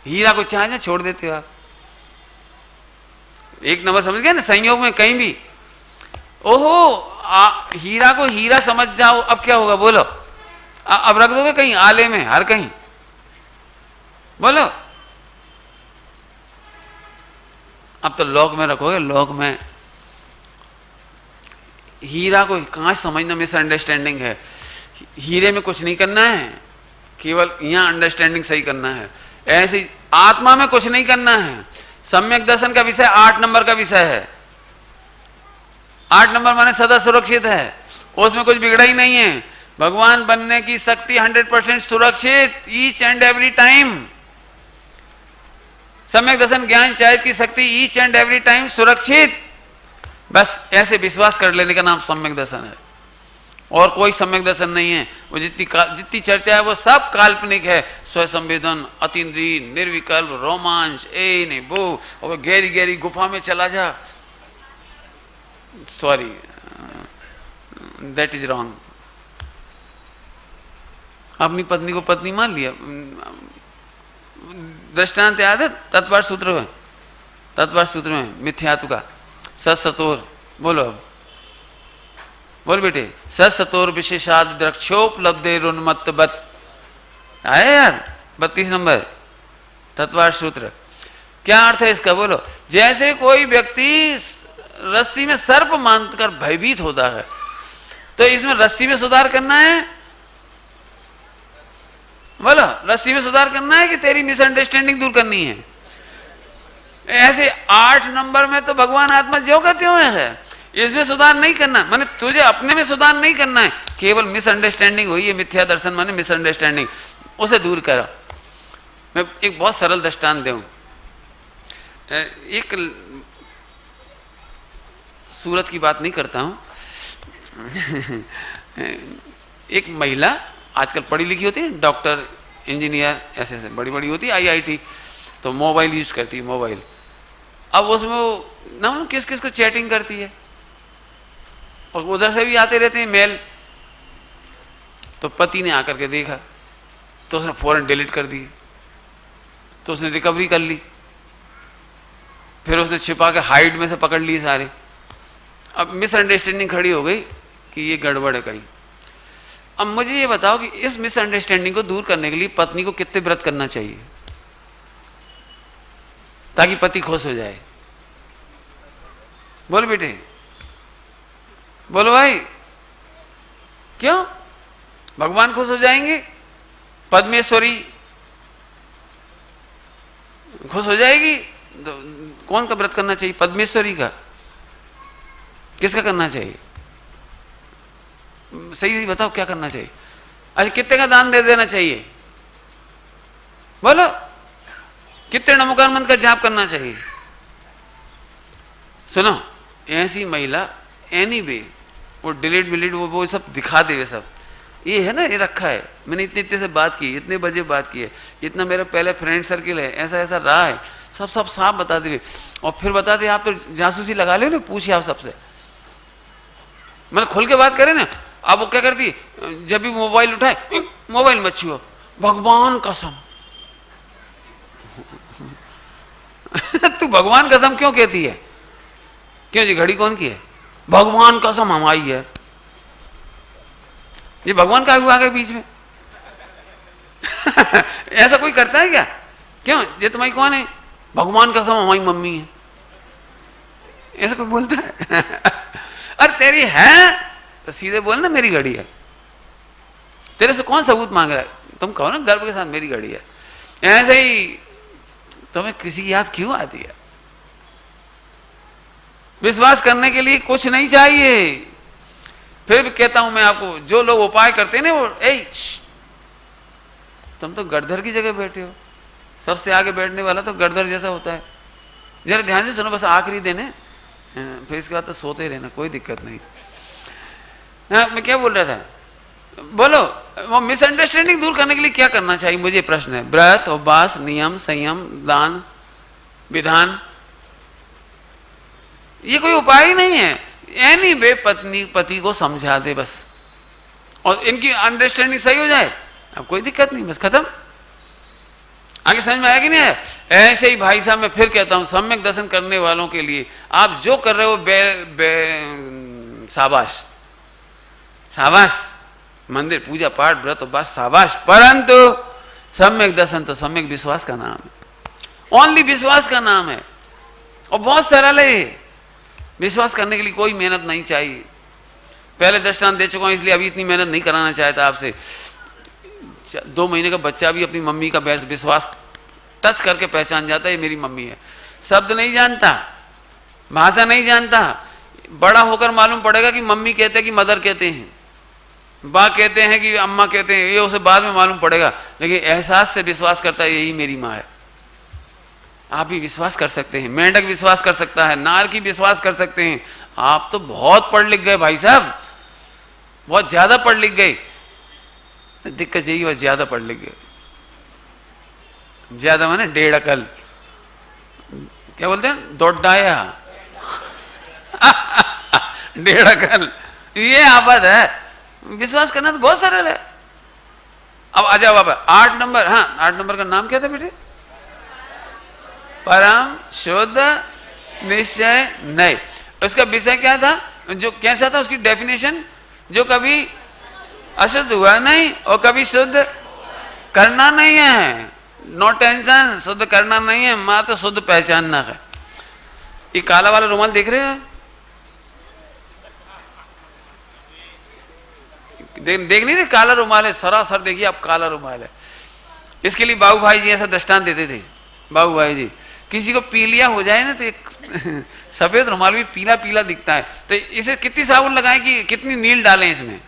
हीरा को चाहे जहां छोड़ देते हो आप। 1 नंबर समझ गए ना, संयोग में कहीं भी। ओहो, हीरा को हीरा समझ जाओ, अब क्या होगा बोलो? अब रख दोगे कहीं आले में, हर कहीं, बोलो। अब तो लॉक में रखोगे, लॉक में। हीरा को कांच समझना मिसअंडरस्टैंडिंग है। हीरे में कुछ नहीं करना है, केवल यहां अंडरस्टैंडिंग सही करना है। ऐसी आत्मा में कुछ नहीं करना है। सम्यक दर्शन का विषय 8 नंबर का विषय है। 8 नंबर माने सदा सुरक्षित है, उसमें कुछ बिगड़ा ही नहीं है। भगवान बनने की शक्ति 100% सुरक्षित, ईच एंड एवरी टाइम। सम्यक दर्शन ज्ञान चाहिए की शक्ति ईच एंड एवरी टाइम सुरक्षित। बस ऐसे विश्वास कर लेने का नाम सम्यक दर्शन है, और कोई सम्यक दर्शन नहीं है। वो जितनी चर्चा है वो सब काल्पनिक है। स्वसंवेदन, अतीन्द्रिय, निर्विकल्प, रोमांच, ए नहीं वो, और गहरी गहरी गुफा में चला जा। Sorry, that is wrong. अपनी पत्नी को पत्नी मान लिया। दृष्टांत याद है तत्पर सूत्र में? तत्पर सूत्र में मिथ्यात्व का सत्सतोर, बोलो अब, बोल बेटे। सत्सतोर विशेषाद द्रक्षोपलब्धेरुन्मत्तवत् आया यार, 32 नंबर तत्पर सूत्र। क्या अर्थ है इसका बोलो? जैसे कोई व्यक्ति रस्सी में सर्प मानकर भयभीत होता है, तो इसमें रस्सी में सुधार करना है, बोलो। रस्सी में सुधार करना है कि तेरी मिसअंडरस्टैंडिंग दूर करनी है? ऐसे 8 नंबर में तो भगवान आत्मा जो कहते हुए है, इसमें सुधार नहीं करना। माने तुझे अपने में सुधार नहीं करना है, केवल मिसअंडरस्टैंडिंग हुई है। मिथ्या दर्शन माने मिसअंडरस्टैंडिंग, उसे दूर करो। मैं एक बहुत सरल दृष्टांत दूं। एक सूरत की बात नहीं करता हूं। एक महिला आजकल पढ़ी लिखी होती है, डॉक्टर, इंजीनियर, ऐसे ऐसे बड़ी बड़ी होती है, IIT, तो मोबाइल यूज करती है, मोबाइल। अब उसमें वो ना किस किस को चैटिंग करती है, और उधर से भी आते रहते हैं मेल। तो पति ने आकर के देखा, तो उसने फौरन डिलीट कर दी। तो उसने रिकवरी कर ली, फिर उसने छिपा के हाइड में से पकड़ लिए सारे। अब मिसअंडरस्टैंडिंग खड़ी हो गई कि ये गड़बड़ है कहीं। अब मुझे ये बताओ कि इस मिसअंडरस्टैंडिंग को दूर करने के लिए पत्नी को कितने व्रत करना चाहिए ताकि पति खुश हो जाए? बोल बेटे, बोलो भाई। क्यों? भगवान खुश हो जाएंगे, पद्मेश्वरी खुश हो जाएगी। तो कौन का व्रत करना चाहिए? पद्मेश्वरी का? किसका करना चाहिए? सही सही बताओ क्या करना चाहिए? अच्छा, कितने का दान दे देना चाहिए? बोलो। कितने नमोकार मंत्र का जाप करना चाहिए? सुनो, ऐसी महिला एनीवे वो डिलीट विलीट वो सब दिखा दे, वे सब ये है ना, ये रखा है। मैंने इतने इतने से बात की, इतने बजे बात की है, इतना मेरा पहले फ्रेंड सर्किल है, ऐसा ऐसा रहा है, सब सब साफ बता दे, और फिर बता दे। आप तो जासूसी लगा ले ना, पूछिए आप सबसे, मतलब खुल के बात करें ना। अब वो क्या करती, जब भी मोबाइल उठाए, मोबाइल मत छुओ, भगवान कसम। तू भगवान कसम क्यों कहती है? क्यों जी, घड़ी कौन की है? भगवान कसम हमारी है। ये भगवान का आ गए बीच में। ऐसा कोई करता है क्या? क्यों, ये तुम्हारी कौन है? भगवान कसम हमारी मम्मी है। ऐसा कोई बोलता है? अरे तेरी है तो सीधे बोल ना, मेरी घड़ी है। तेरे से कौन सबूत मांग रहा है? तुम कहो ना गर्व के साथ, मेरी घड़ी है। ऐसे ही तुम्हें किसी की याद क्यों आती है? विश्वास करने के लिए कुछ नहीं चाहिए। फिर भी कहता हूं मैं आपको, जो लोग उपाय करते हैं ना, वो तुम तो गड़धर की जगह बैठे हो। सबसे आगे बैठने वाला तो गड़धर जैसा होता है। जरा ध्यान से सुनो, बस आखिरी दिन है, फिर इसके बाद तो सोते रहना, कोई दिक्कत नहीं। मैं क्या बोल रहा था, बोलो। वो मिसअंडरस्टैंडिंग दूर करने के लिए क्या करना चाहिए, मुझे प्रश्न है। व्रत, उपवास, नियम, संयम, दान, विधान, ये कोई उपाय ही नहीं है। एनी वे पत्नी पति को समझा दे बस, और इनकी अंडरस्टैंडिंग सही हो जाए, अब कोई दिक्कत नहीं, बस खत्म। आगे समझ में आया कि नहीं है? ऐसे ही भाई साहब, मैं फिर कहता हूं, सम्यक दर्शन करने वालों के लिए आप जो कर रहे हो, शाबाश शाबाश। मंदिर, पूजा पाठ, व्रत, उपवास, शाबाश। परंतु सम्यक दर्शन तो सम्यक विश्वास का नाम है, ओनली विश्वास का नाम है, और बहुत सरल है। विश्वास करने के लिए कोई मेहनत नहीं चाहिए। पहले दृष्टांत दे चुका हूं, इसलिए अभी इतनी मेहनत नहीं कराना चाहता आपसे। 2 महीने का बच्चा भी अपनी मम्मी का विश्वास टच करके पहचान जाता है, ये मेरी मम्मी है। शब्द नहीं जानता, भाषा नहीं जानता, बड़ा होकर मालूम पड़ेगा कि मम्मी कहते हैं कि मदर कहते हैं, बा कहते हैं कि अम्मा कहते हैं, ये उसे बाद में मालूम पड़ेगा। लेकिन एहसास से विश्वास करता है, यही मेरी माँ है। आप भी विश्वास कर सकते हैं, मेंढक विश्वास कर सकता है, नार की विश्वास कर सकते हैं। आप तो बहुत पढ़ लिख गए भाई साहब, बहुत ज्यादा पढ़ लिख गए। दिक्कत यही, बस ज्यादा पढ़ लिख गए। ज्यादा माने 1.5 अकल, क्या बोलते हैं, दोडाया। 1.5 अकल, ये आफत है। विश्वास करना तो बहुत सरल है। अब आ जाओ बाबा, 8 नंबर। हाँ, 8 नंबर का नाम क्या था बेटे? परम शुद्ध निश्चय नहीं। उसका विषय क्या था, जो कैसा था, उसकी डेफिनेशन? जो कभी अशुद्ध हुआ नहीं और कभी शुद्ध करना नहीं है। नो टेंशन, शुद्ध करना नहीं है, माँ तो शुद्ध पहचानना है। ये काला वाला रुमाल देख रहे हैं? देख नहीं रहे, काला रुमाल है, सरासर देखिए आप, काला रुमाल है। इसके लिए बाबू भाई जी ऐसा दृष्टांत देते थे। बाबू भाई जी, किसी को पीलिया हो जाए ना, तो एक सफेद रुमाल भी पीला पीला दिखता है, तो इसे कितनी साबुन लगाएं, कि कितनी नील डालें इसमें?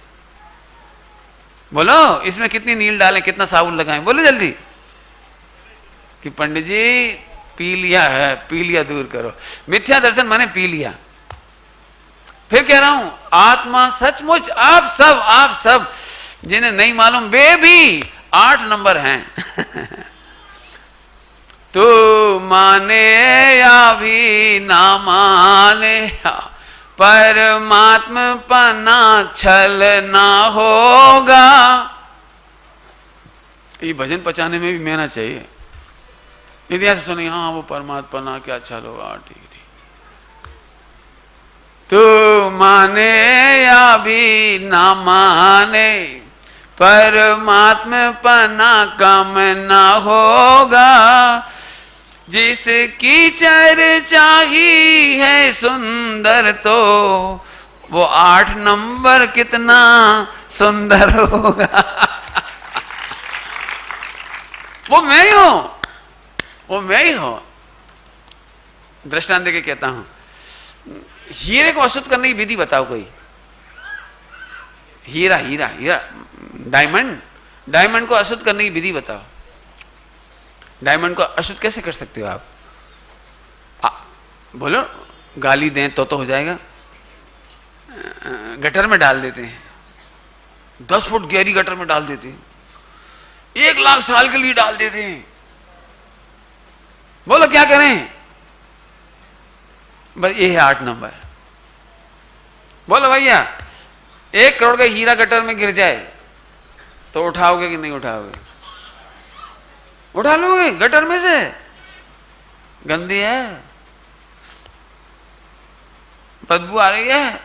बोलो, इसमें कितनी नील डालें, कितना साबुन लगाएं? बोलो जल्दी। कि पंडित जी पीलिया है, पीलिया दूर करो। मिथ्या दर्शन माने पीलिया। फिर कह रहा हूं, आत्मा सचमुच आप सब जिन्हें नहीं मालूम, वे भी 8 नंबर हैं। तू माने या भी ना माने, परमात्मा पना छल ना होगा। ये भजन पचाने में भी मेहनत चाहिए। इतिहास सुनी, हाँ वो परमात्मा ना क्या छल होगा, ठीक ठीक। तू माने या भी ना माने, परमात्मा पना कम ना होगा। जिसकी चर्चा ही है सुंदर, तो वो 8 नंबर कितना सुंदर होगा। वो मैं ही हूं, वो मैं ही हूं। दृष्टांत देके कहता हूं, हीरे को अशुद्ध करने की विधि बताओ कोई। हीरा हीरा हीरा, डायमंड को अशुद्ध करने की विधि बताओ। डायमंड को अशुद्ध कैसे कर सकते हो आप? बोलो, गाली दें तो हो जाएगा। गटर में डाल देते हैं, 10 फुट गहरी गटर में डाल देते हैं, 1 लाख साल के लिए डाल देते हैं। बोलो क्या करें? बस ये है 8 नंबर। बोलो भैया 1 करोड़ का हीरा गटर में गिर जाए तो उठाओगे कि नहीं उठाओगे? उठा लोगे? गटर में से गंदी है, बदबू आ रही है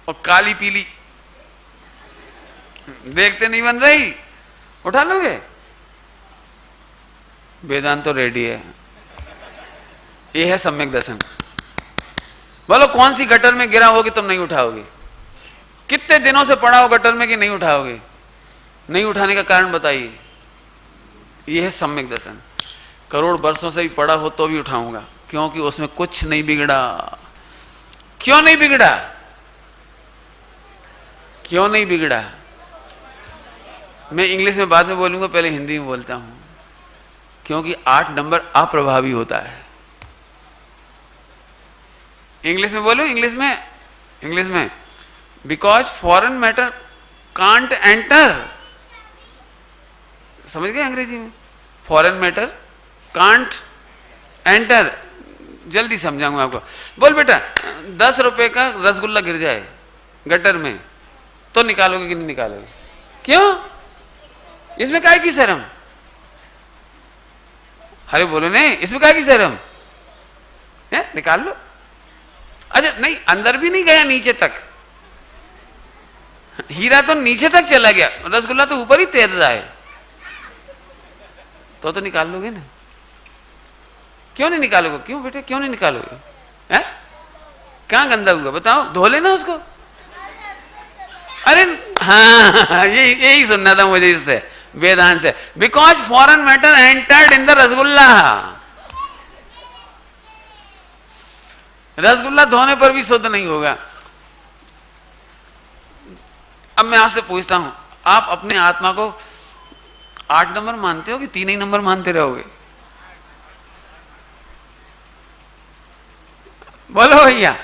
और काली पीली, देखते नहीं बन रही, उठा लोगे? वेदांत तो रेडी है। ये है सम्यक दर्शन। बोलो कौन सी गटर में गिरा होगी तुम नहीं उठाओगे? कितने दिनों से पड़ा हो गटर में कि नहीं उठाओगे? नहीं उठाने का कारण बताइए। ये है सम्यक दर्शन। करोड़ वर्षों से भी पड़ा हो तो भी उठाऊंगा, क्योंकि उसमें कुछ नहीं बिगड़ा। क्यों नहीं बिगड़ा? क्यों नहीं बिगड़ा? मैं इंग्लिश में बाद में बोलूंगा, पहले हिंदी में बोलता हूं। क्योंकि 8 नंबर अप्रभावी होता है। इंग्लिश में बोलूं? इंग्लिश में because foreign matter can't enter. समझ गए अंग्रेजी में? Foreign matter can't enter. जल्दी समझाऊंगा आपको। बोल बेटा 10 रुपए का रसगुल्ला गिर जाए गटर में तो निकालोगे कि नहीं निकालोगे? क्यों? इसमें काय की शर्म? अरे बोलो नहीं, इसमें काय की शर्म है? निकाल लो। अच्छा नहीं, अंदर भी नहीं गया, नीचे तक। हीरा तो नीचे तक चला गया, रसगुल्ला तो ऊपर ही तैर रहा है, तो निकाल लोगे ना? क्यों नहीं निकालोगे? क्यों बेटे क्यों नहीं निकालोगे? हैं? कहां गंदा हुआ बताओ, धो लेना उसको। अरे हाँ, यही सुनना था मुझे इससे, वेदांत से। Because foreign matter entered in the rasgulla. Rasgulla धोने पर भी शुद्ध नहीं होगा। अब मैं आपसे पूछता हूं, आप अपने आत्मा को 8 नंबर मानते हो कि 3 ही नंबर मानते रहोगे? बोलो भैया।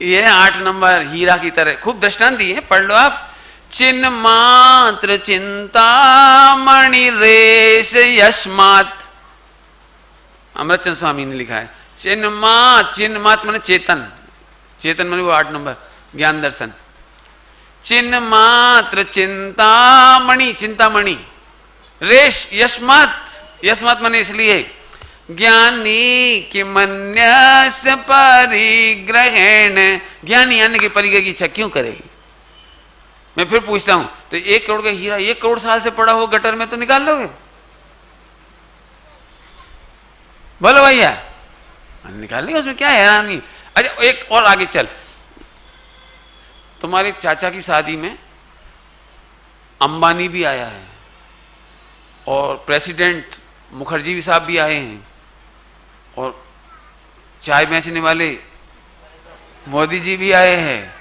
ये 8 नंबर हीरा की तरह। खूब दृष्टांत दिए, पढ़ लो आप। चिन्ह मात्र चिंता मणि रेश यशमात, अमृतचंद स्वामी ने लिखा है। चिन्ह मात्र माने चेतन, चेतन माने वो 8 नंबर ज्ञान दर्शन। चिन्ह मात्र चिंतामणि, चिंतामणि रेश यस्मात् माने इसलिए ज्ञानी किमन्यस्य परिग्रहेण, ज्ञानी अन्य के परिग्रह की इच्छा क्यों करेगी? मैं फिर पूछता हूं, तो 1 करोड़ का हीरा 1 करोड़ साल से पड़ा हो गटर में तो निकाल लोगे? बोलो भैया, निकाल लेंगे, उसमें क्या हैरानी? अच्छा एक और आगे चल, तुम्हारे चाचा की शादी में अंबानी भी आया है और प्रेसिडेंट मुखर्जी भी साहब भी आए हैं और चाय बेचने वाले मोदी जी भी आए हैं,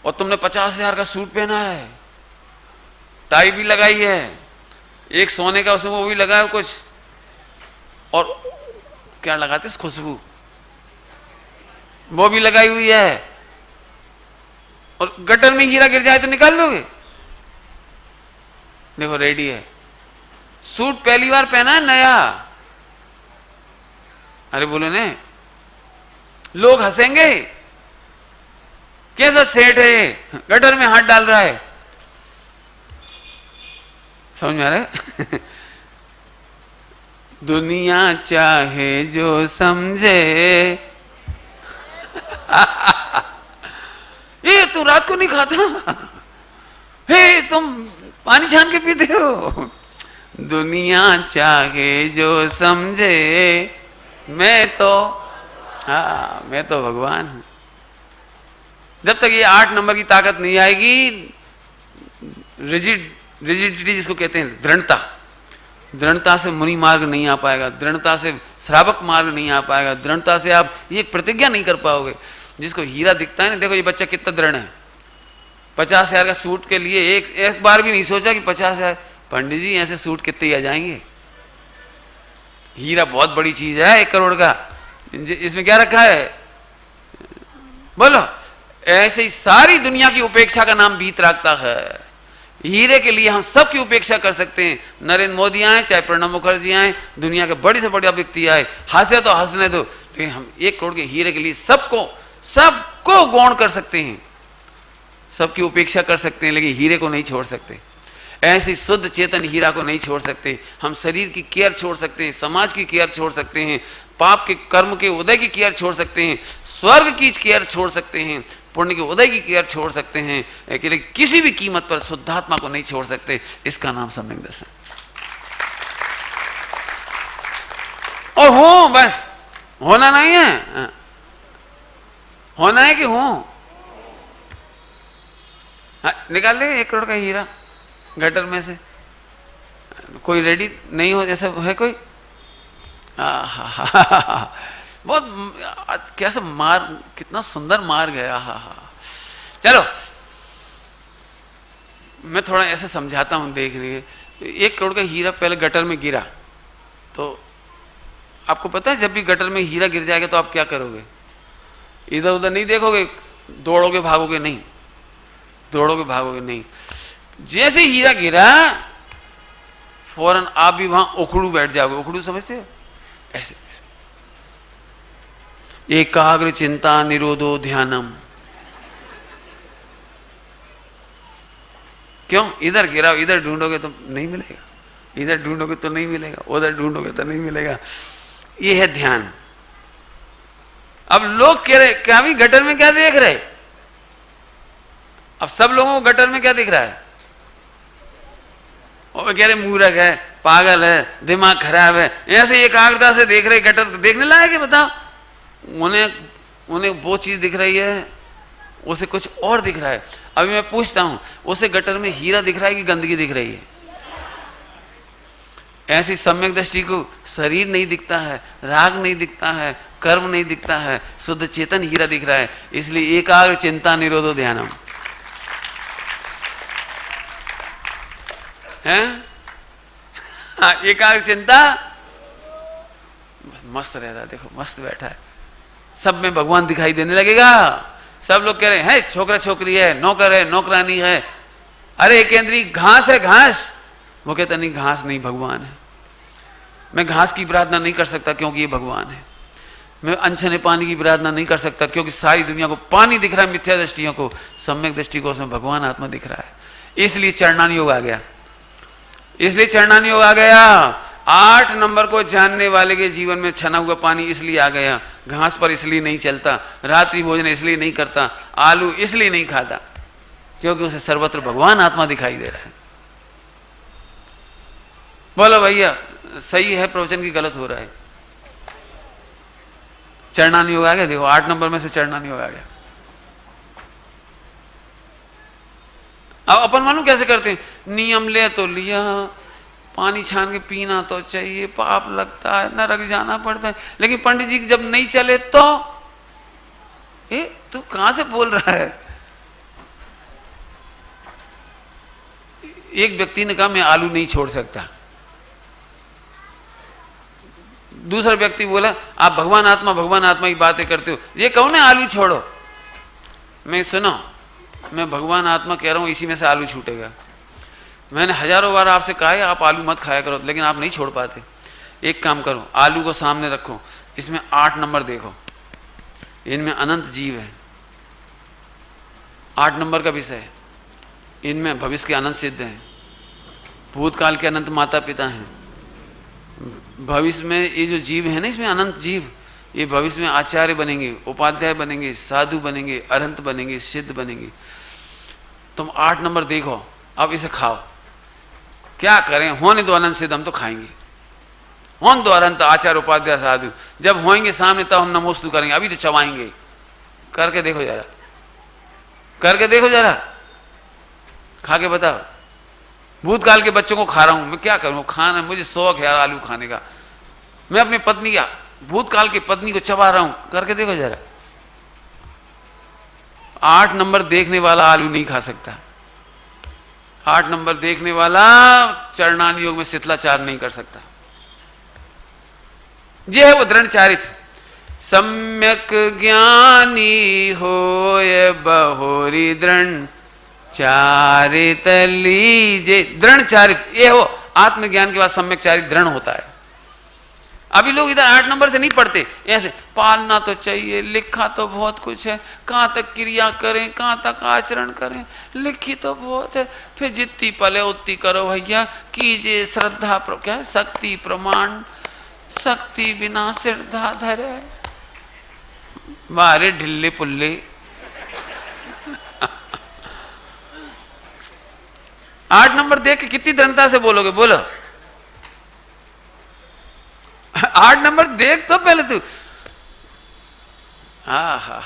और तुमने 50,000 का सूट पहना है, टाई भी लगाई है, एक सोने का उसमें वो भी लगा है कुछ, और क्या लगाते खुशबू वो भी लगाई हुई है, और गटर में हीरा गिर जाए तो निकाल लोगे? देखो रेडी है, सूट पहली बार पहना है नया। अरे बोलो ने, लोग हंसेंगे, कैसा सेठ है गटर में हाथ डाल रहा है। समझ में आ रहा है? दुनिया चाहे जो समझे। ये तू रात को नहीं खाता? हे तुम पानी छान के पीते हो? दुनिया चाहे जो समझे, मैं तो भगवान हूं। जब तक ये 8 नंबर की ताकत नहीं आएगी, रिजिडिटी जिसको कहते हैं, दृढ़ता से मुनि मार्ग नहीं आ पाएगा, दृढ़ता से श्रावक मार्ग नहीं आ पाएगा, दृढ़ता से आप ये प्रतिज्ञा नहीं कर पाओगे। जिसको हीरा दिखता है ना, देखो ये बच्चा कितना दृढ़ है, 50,000 का सूट के लिए एक बार भी नहीं सोचा कि 50,000, पंडित जी ऐसे सूट कितने आ जाएंगे? हीरा बहुत बड़ी चीज है, 1 करोड़ का, इसमें क्या रखा है? बोलो। ऐसे ही सारी दुनिया की उपेक्षा का नाम भीत रखता है। हीरे के लिए हम सब की उपेक्षा कर सकते हैं। नरेंद्र मोदी आए, चाहे प्रणब मुखर्जी आए, दुनिया के बड़ी से बड़ा व्यक्ति आए, हंसे तो हंसने दो, लेकिन हम 1 करोड़ के हीरे के लिए सबको गौण कर सकते हैं, सबकी उपेक्षा कर सकते हैं, लेकिन हीरे को नहीं छोड़ सकते। ऐसी शुद्ध चेतन हीरा को नहीं छोड़ सकते। हम शरीर की केयर छोड़ सकते हैं, समाज की केयर छोड़ सकते हैं, पाप के कर्म के उदय की केयर छोड़ सकते हैं, स्वर्ग की केयर छोड़ सकते हैं, पुण्य के उदय की केयर छोड़ सकते हैं, लेकिन किसी भी कीमत पर शुद्धात्मा को नहीं छोड़ सकते। इसका नाम सम्यक दर्शन। और हूं, बस होना नहीं है, होना है कि हूं। निकाल ले 1 करोड़ का हीरा गटर में से। कोई रेडी नहीं हो जैसा है कोई? बहुत कैसा मार, कितना सुंदर मार गया। चलो मैं थोड़ा ऐसे समझाता हूं, देख रही 1 करोड़ का हीरा पहले गटर में गिरा, तो आपको पता है जब भी गटर में हीरा गिर जाएगा तो आप क्या करोगे? इधर उधर नहीं देखोगे, दौड़ोगे भागोगे नहीं, दौड़ोगे भागोगे नहीं। जैसे हीरा गिरा फौरन आप भी वहां उखड़ू बैठ जाओगे। उखड़ू समझते हो? ऐसे एकाग्र चिंता निरोधो ध्यानम। क्यों? इधर गिरा, इधर ढूंढोगे तो नहीं मिलेगा, इधर ढूंढोगे तो नहीं मिलेगा, उधर ढूंढोगे तो नहीं मिलेगा। ये है ध्यान। अब लोग कह रहे क्या भी गटर में क्या देख रहे? अब सब लोगों को गटर में क्या दिख रहा है? और कह रहे मूर्ख है, पागल है, दिमाग खराब है, ऐसे एकाग्रता से देख रहे। गटर देखने लायक है? बताओ। उन्हें वो चीज दिख रही है, उसे कुछ और दिख रहा है। अभी मैं पूछता हूं, उसे गटर में हीरा दिख रहा है कि गंदगी दिख रही है? ऐसी सम्यक दृष्टि को शरीर नहीं दिखता है, राग नहीं दिखता है, कर्म नहीं दिखता है, शुद्ध चेतन हीरा दिख रहा है। इसलिए एकाग्र चिंता निरोधो ध्यानम है। एकाग्र चिंता, मस्त रह रहा है, देखो मस्त बैठा है, सब में भगवान दिखाई देने लगेगा। सब लोग कह रहे हैं छोकरा छोकरी है, नौकर है, नौकरानी है, अरे केंद्री घास है, घास। वो कहता नहीं, घास नहीं, भगवान है। मैं घास की प्रार्थना नहीं कर सकता क्योंकि ये भगवान है। मैं अनछने पानी की प्रार्थना नहीं कर सकता क्योंकि सारी दुनिया को पानी दिख रहा है, मिथ्या दृष्टियों को। सम्यक दृष्टि को उसमें भगवान आत्मा दिख रहा है। इसलिए चरणान योग आ गया, इसलिए चरणान योग आ गया। 8 नंबर को जानने वाले के जीवन में छना हुआ पानी इसलिए आ गया। घास पर इसलिए नहीं चलता, रात्रि भोजन इसलिए नहीं करता, आलू इसलिए नहीं खाता क्योंकि उसे सर्वत्र भगवान आत्मा दिखाई दे रहा है। बोलो भैया सही है प्रवचन की गलत हो रहा है? चरणान योग आ गया। देखो 8 नंबर में से चरणान योग आ गया। अब अपन मालूम कैसे करते हैं? नियम ले तो लिया, पानी छान के पीना तो चाहिए, पाप लगता है, नरक जाना पड़ता है, लेकिन पंडित जी जब नहीं चले तो तू कहां से बोल रहा है? एक व्यक्ति ने कहा मैं आलू नहीं छोड़ सकता। दूसरा व्यक्ति बोला आप भगवान आत्मा की बातें करते हो, ये कहो ना आलू छोड़ो। मैं सुनो, मैं भगवान आत्मा कह रहा हूं, इसी में से आलू छूटेगा। मैंने हजारों बार आपसे कहा है आप आलू मत खाया करो, लेकिन आप नहीं छोड़ पाते। एक काम करो, आलू को सामने रखो, इसमें 8 नंबर देखो, इनमें अनंत जीव है। 8 नंबर का विषय है, इनमें भविष्य के अनंत सिद्ध हैं, भूतकाल के अनंत माता पिता हैं। भविष्य में ये जो जीव है ना, इसमें अनंत जीव, ये भविष्य में आचार्य बनेंगे, उपाध्याय बनेंगे, साधु बनेंगे, अरहंत बनेंगे, सिद्ध बनेंगे। तुम 8 नंबर देखो, अब इसे खाओ। क्या करें, होने दो अनंत सिद्ध, हम तो खाएंगे। होने दो अरहंत, आचार्य, उपाध्याय, साधु, जब होंगे सामने तब हम नमोस्तु करेंगे, अभी तो चबाएंगे। करके देखो जरा, करके देखो जरा, खा के बताओ। भूतकाल के बच्चों को खा रहा हूं, मैं क्या करूं, खाना मुझे शौक है यार आलू खाने का। मैं अपनी पत्नी का, भूतकाल की पत्नी को चबा रहा हूं, करके देखो जरा। 8 नंबर देखने वाला आलू नहीं खा सकता। 8 नंबर देखने वाला चरणान योग में शिथिलाचार नहीं कर सकता। ये है वो दृढ़ चारित्र। सम्यक ज्ञानी होय बहोरी दृढ़ चारित लीजे, दृढ़ चारित, ये हो आत्मज्ञान के बाद सम्यक चारित दृढ़ होता है। अभी लोग इधर 8 नंबर से नहीं पढ़ते, ऐसे पालना तो चाहिए, लिखा तो बहुत कुछ है, कहाँ तक क्रिया करें, कहाँ तक आचरण करें, लिखी तो बहुत है, फिर जितनी पले उतनी करो भैया, कीजिए श्रद्धा क्या है, शक्ति प्रमाण, शक्ति बिना श्रद्धा धरे, मारे ढिल्ले पुल्ले। 8 नंबर देख के कितनी दृढ़ता से बोलोगे, बोलो। 8 नंबर देख तो पहले तू, हा।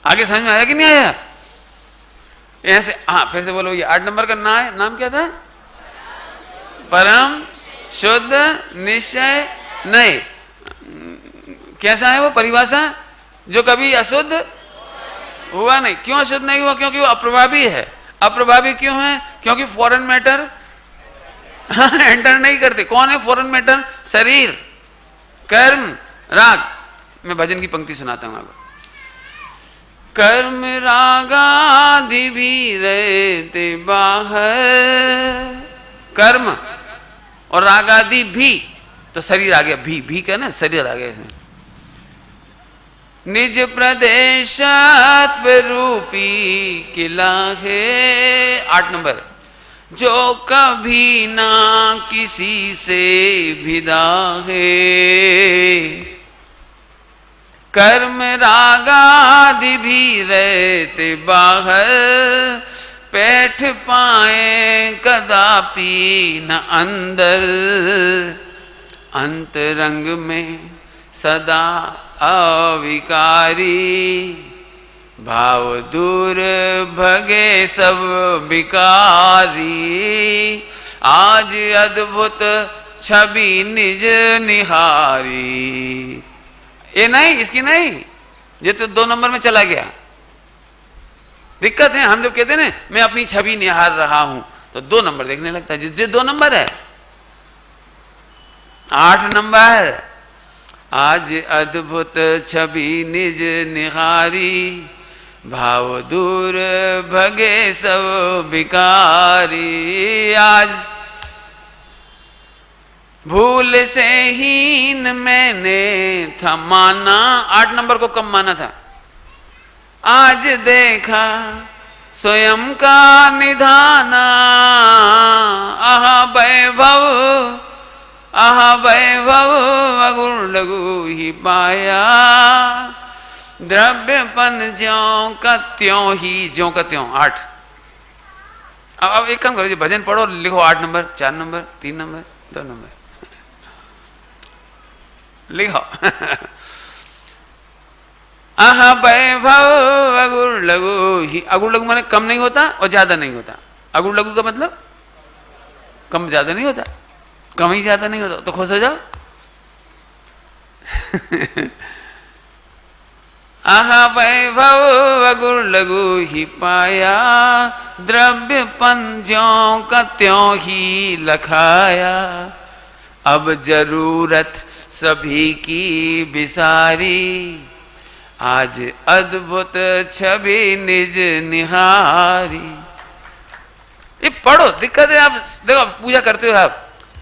आगे समझ में आया कि नहीं आया? ऐसे हाँ, फिर से बोलो। ये 8 नंबर का नाम क्या था? परम शुद्ध निश्चय नहीं। कैसा है वो परिभाषा? जो कभी अशुद्ध हुआ नहीं। क्यों अशुद्ध नहीं हुआ? क्योंकि वो अप्रभावी है। अप्रभावी क्यों है? क्योंकि फॉरेन मैटर एंटर नहीं करते। कौन है फॉरेन मैटर? शरीर, कर्म, राग। मैं भजन की पंक्ति सुनाता हूं आपको। कर्म रागादि भी रहते बाहर, कर्म और रागादि भी, तो शरीर आ गया, भी का ना, शरीर आ गया इसमें। निज प्रदेश रूपी किला है, 8 नंबर, जो कभी ना किसी से भिदा है। कर्म रागादि भी रहते बाहर, बैठ पाए कदापि न अंदर। अंतरंग में सदा अविकारी, भाव दूर भगे सब विकारी। आज अद्भुत छवि निज निहारी। ये नहीं, इसकी नहीं, ये तो 2 नंबर में चला गया। दिक्कत है, हम जब कहते हैं ना मैं अपनी छवि निहार रहा हूं, तो 2 नंबर देखने लगता है। जो 2 नंबर है, 8 नंबर, आज अद्भुत छवि निज निहारी, भाव दूर भगे सब विकारी। आज भूल से हीन मैंने था माना, 8 नंबर को कम माना था। आज देखा स्वयं का निधाना, आहा वैभव, आहा वैभव, अगुण लघु ही पाया। द्रव्यपन ज्यों का त्यों ही, ज्यों का त्यों, 8। अब एक काम करो, भजन पढ़ो, लिखो 8 नंबर, 4 नंबर, 3 नंबर, 2 नंबर लिखो। आहा वैभव अगुण लघु ही, अगुण लघु माने कम नहीं होता और ज्यादा नहीं होता। अगुण लघु का मतलब कम ज्यादा नहीं होता, कम ही ज्यादा नहीं होता, तो खुश हो जाओ। आहा वैभव अगुण लघु ही पाया, द्रव्यपन ज्यों का त्यों ही लखाया। अब जरूरत सभी की विसारी, आज अद्भुत छवि निज निहारी। ये पढ़ो, दिक्कत है। आप देखो, पूजा करते हो आप,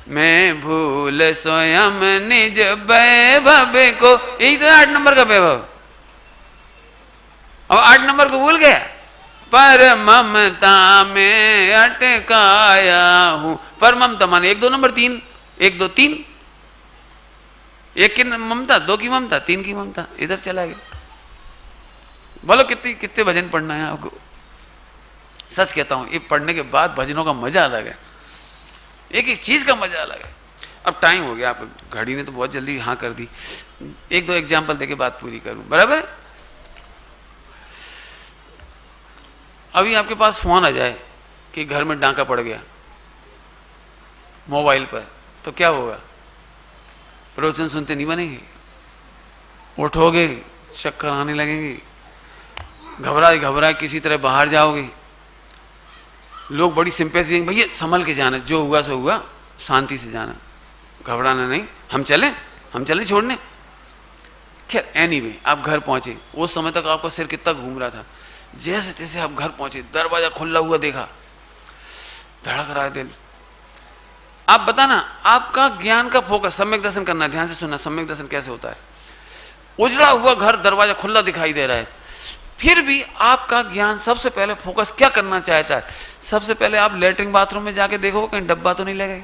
मैं भूल स्वयं निज वैभव को, यही तो 8 नंबर का वैभव। अब 8 नंबर को भूल गया। पर ममता में अटकाया हूं। पर ममता माने 1 2 नंबर, 3 1 2 3, 1 की ममता, 2 की ममता, 3 की ममता, इधर चला गया। बोलो कितने भजन पढ़ना है आपको? सच कहता हूं, ये पढ़ने के बाद भजनों का मजा अलग है, एक एक चीज का मजा अलग है। अब टाइम हो गया, आप घड़ी ने तो बहुत जल्दी हाँ कर दी। 1 2 एग्जाम्पल देके बात पूरी करूं, बराबर है? अभी आपके पास फोन आ जाए कि घर में डांका पड़ गया मोबाइल पर, तो क्या होगा? प्रवचन सुनते नहीं बनेंगे, उठोगे, चक्कर आने लगेंगे, घबराए किसी तरह बाहर जाओगे। लोग बड़ी सिंपैथी देंगे, भैया संभल के जाना, जो हुआ सो हुआ, शांति से जाना, घबराना नहीं, हम चलें छोड़ने। खैर एनीवे, आप घर पहुंचे। उस समय तक आपका सिर कितना घूम रहा था, जैसे तैसे आप घर पहुंचे, दरवाजा खुला हुआ देखा, धड़क रहा है दिल। आप बताना, आपका ज्ञान का फोकस, सम्यक दर्शन करना, ध्यान से सुनना, सम्यक दर्शन कैसे होता है। उजड़ा हुआ घर, दरवाजा खुला दिखाई दे रहा है, फिर भी आपका ज्ञान सबसे पहले फोकस क्या करना चाहता है? सबसे पहले आप लेटरिन बाथरूम में जाके देखो कहीं डब्बा तो नहीं ले गए।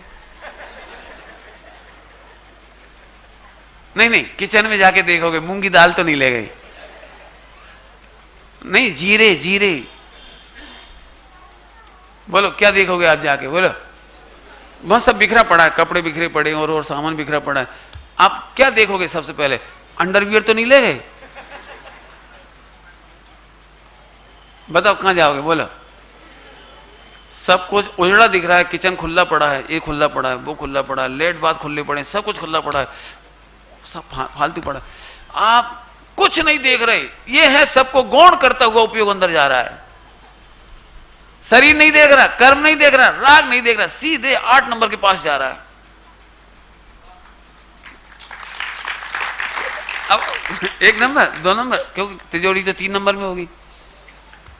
नहीं, किचन में जाके देखोगे मूंगी दाल तो नहीं ले गई, नहीं, जीरे जीरे। बोलो क्या देखोगे आप जाके, बोलो। बस सब बिखरा पड़ा है, कपड़े बिखरे पड़े और सामान बिखरा पड़ा है, आप क्या देखोगे सबसे पहले? अंडरवियर तो नहीं ले गए? बताओ कहां जाओगे, बोलो। सब कुछ उजड़ा दिख रहा है, किचन खुला पड़ा है, ये खुला पड़ा है, वो खुला पड़ा है, लेट बाथ खुले पड़े, सब कुछ खुला पड़ा है, सब फालतू पड़ा। आप कुछ नहीं देख रहे, ये है सबको गौण करता हुआ उपयोग अंदर जा रहा है। शरीर नहीं देख रहा, कर्म नहीं देख रहा, राग नहीं देख रहा, सीधे 8 नंबर के पास जा रहा है। अब 1 नंबर 2 नंबर, क्योंकि तिजोरी तो 3 नंबर में होगी,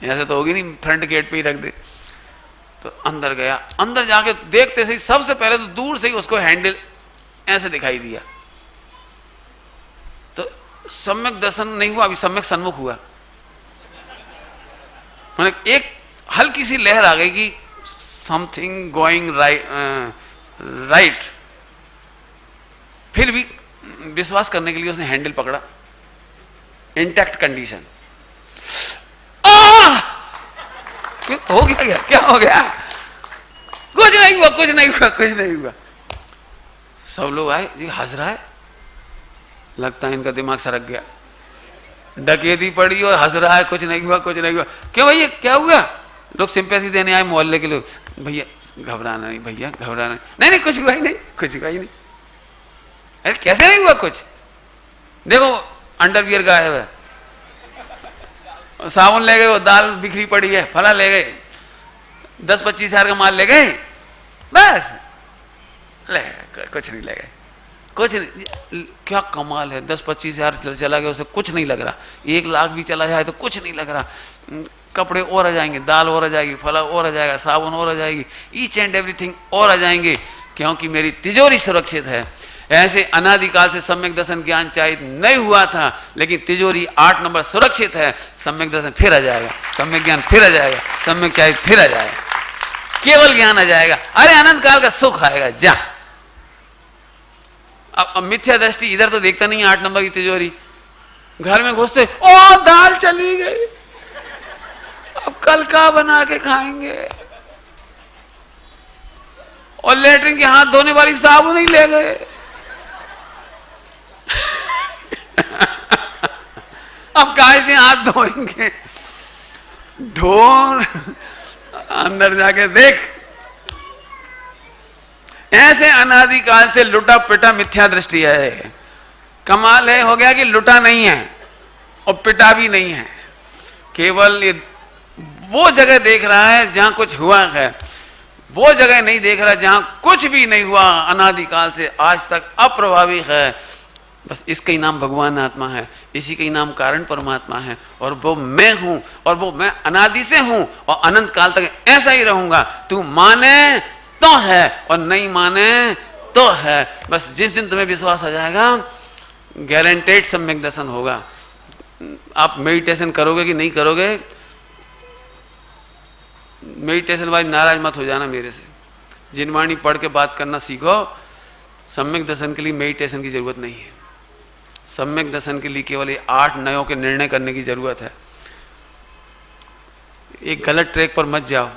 ऐसे तो होगी नहीं, फ्रंट गेट पे ही रख दे। तो अंदर गया, अंदर जाके देखते से सबसे पहले तो दूर से ही उसको हैंडल ऐसे दिखाई दिया, तो सम्यक दर्शन नहीं हुआ, अभी सम्यक सन्मुख हुआ। मैंने एक हल्की सी लहर आ गई कि समथिंग गोइंग राइट, फिर भी विश्वास करने के लिए उसने हैंडल पकड़ा, इंटैक्ट कंडीशन। हो गया, क्या हो गया? कुछ नहीं हुआ, कुछ नहीं हुआ, कुछ नहीं हुआ। सब लोग आए जी, हंस रहा है, लगता है इनका दिमाग सरक गया, डकैती पड़ी और हंस रहा है, कुछ नहीं हुआ, कुछ नहीं हुआ। क्यों भैया, क्या हुआ? लोग सिंपैथी देने आए, मोहल्ले के लोग। भैया घबराना नहीं, भैया घबराना नहीं, नहीं कुछ हुआ ही नहीं, कुछ हुआ ही नहीं। अरे कैसे नहीं हुआ कुछ? देखो अंडरवियर गायब है, साबुन ले गए, वो दाल बिखरी पड़ी है, फला ले गए, 10-25 हजार का माल ले गए, बस ले कुछ नहीं ले गए, कुछ नहीं। क्या कमाल है, 10-25 हजार चला गया, उसे कुछ नहीं लग रहा। 1 लाख भी चला जाए तो कुछ नहीं लग रहा। कपड़े और आ जाएंगे, दाल और आ जाएगी, फला और आ जाएगा, साबुन और आ जाएगी, ईच एंड एवरीथिंग और आ जाएंगे, क्योंकि मेरी तिजोरी सुरक्षित है। ऐसे अनादिकाल से सम्यक दर्शन ज्ञान चाहिए नहीं हुआ था, लेकिन तिजोरी 8 नंबर सुरक्षित है, सम्यक दर्शन फिर आ जाएगा, सम्यक ज्ञान फिर आ जाएगा, सम्यक चाहिए फिर आ जाएगा, केवल ज्ञान आ जाएगा। अरे अनंत काल का सुख आएगा जा। अब मिथ्या दृष्टि इधर तो देखता नहीं है, 8 नंबर की तिजोरी, घर में घुसते, ओ दाल चली गई, अब कल का बना के खाएंगे, और लेटरिन के हाथ धोने वाली साबुन नहीं ले गए। अब काहे से हाथ धोएंगे? ढोर अंदर जाके देख। ऐसे अनादिकाल से लुटा पिटा मिथ्या दृष्टि है। कमाल है, हो गया कि लुटा नहीं है और पिटा भी नहीं है, केवल ये वो जगह देख रहा है जहां कुछ हुआ है, वो जगह नहीं देख रहा जहां कुछ भी नहीं हुआ, अनादिकाल से आज तक अप्रभावी है। बस इसका ही नाम भगवान आत्मा है, इसी का ही नाम कारण परमात्मा है, और वो मैं हूं, और वो मैं अनादि से हूं और अनंत काल तक ऐसा ही रहूंगा। तू माने तो है और नहीं माने तो है। बस जिस दिन तुम्हें विश्वास आ जाएगा, गारंटेड सम्यक दर्शन होगा। आप मेडिटेशन करोगे कि नहीं करोगे, मेडिटेशन वाली नाराज मत हो जाना मेरे से। जिनवाणी पढ़ के बात करना सीखो। सम्यक दर्शन के लिए मेडिटेशन की जरूरत नहीं है। सम्यक दर्शन के लिए केवल 8 नयों के निर्णय करने की जरूरत है। एक गलत ट्रैक पर मत जाओ।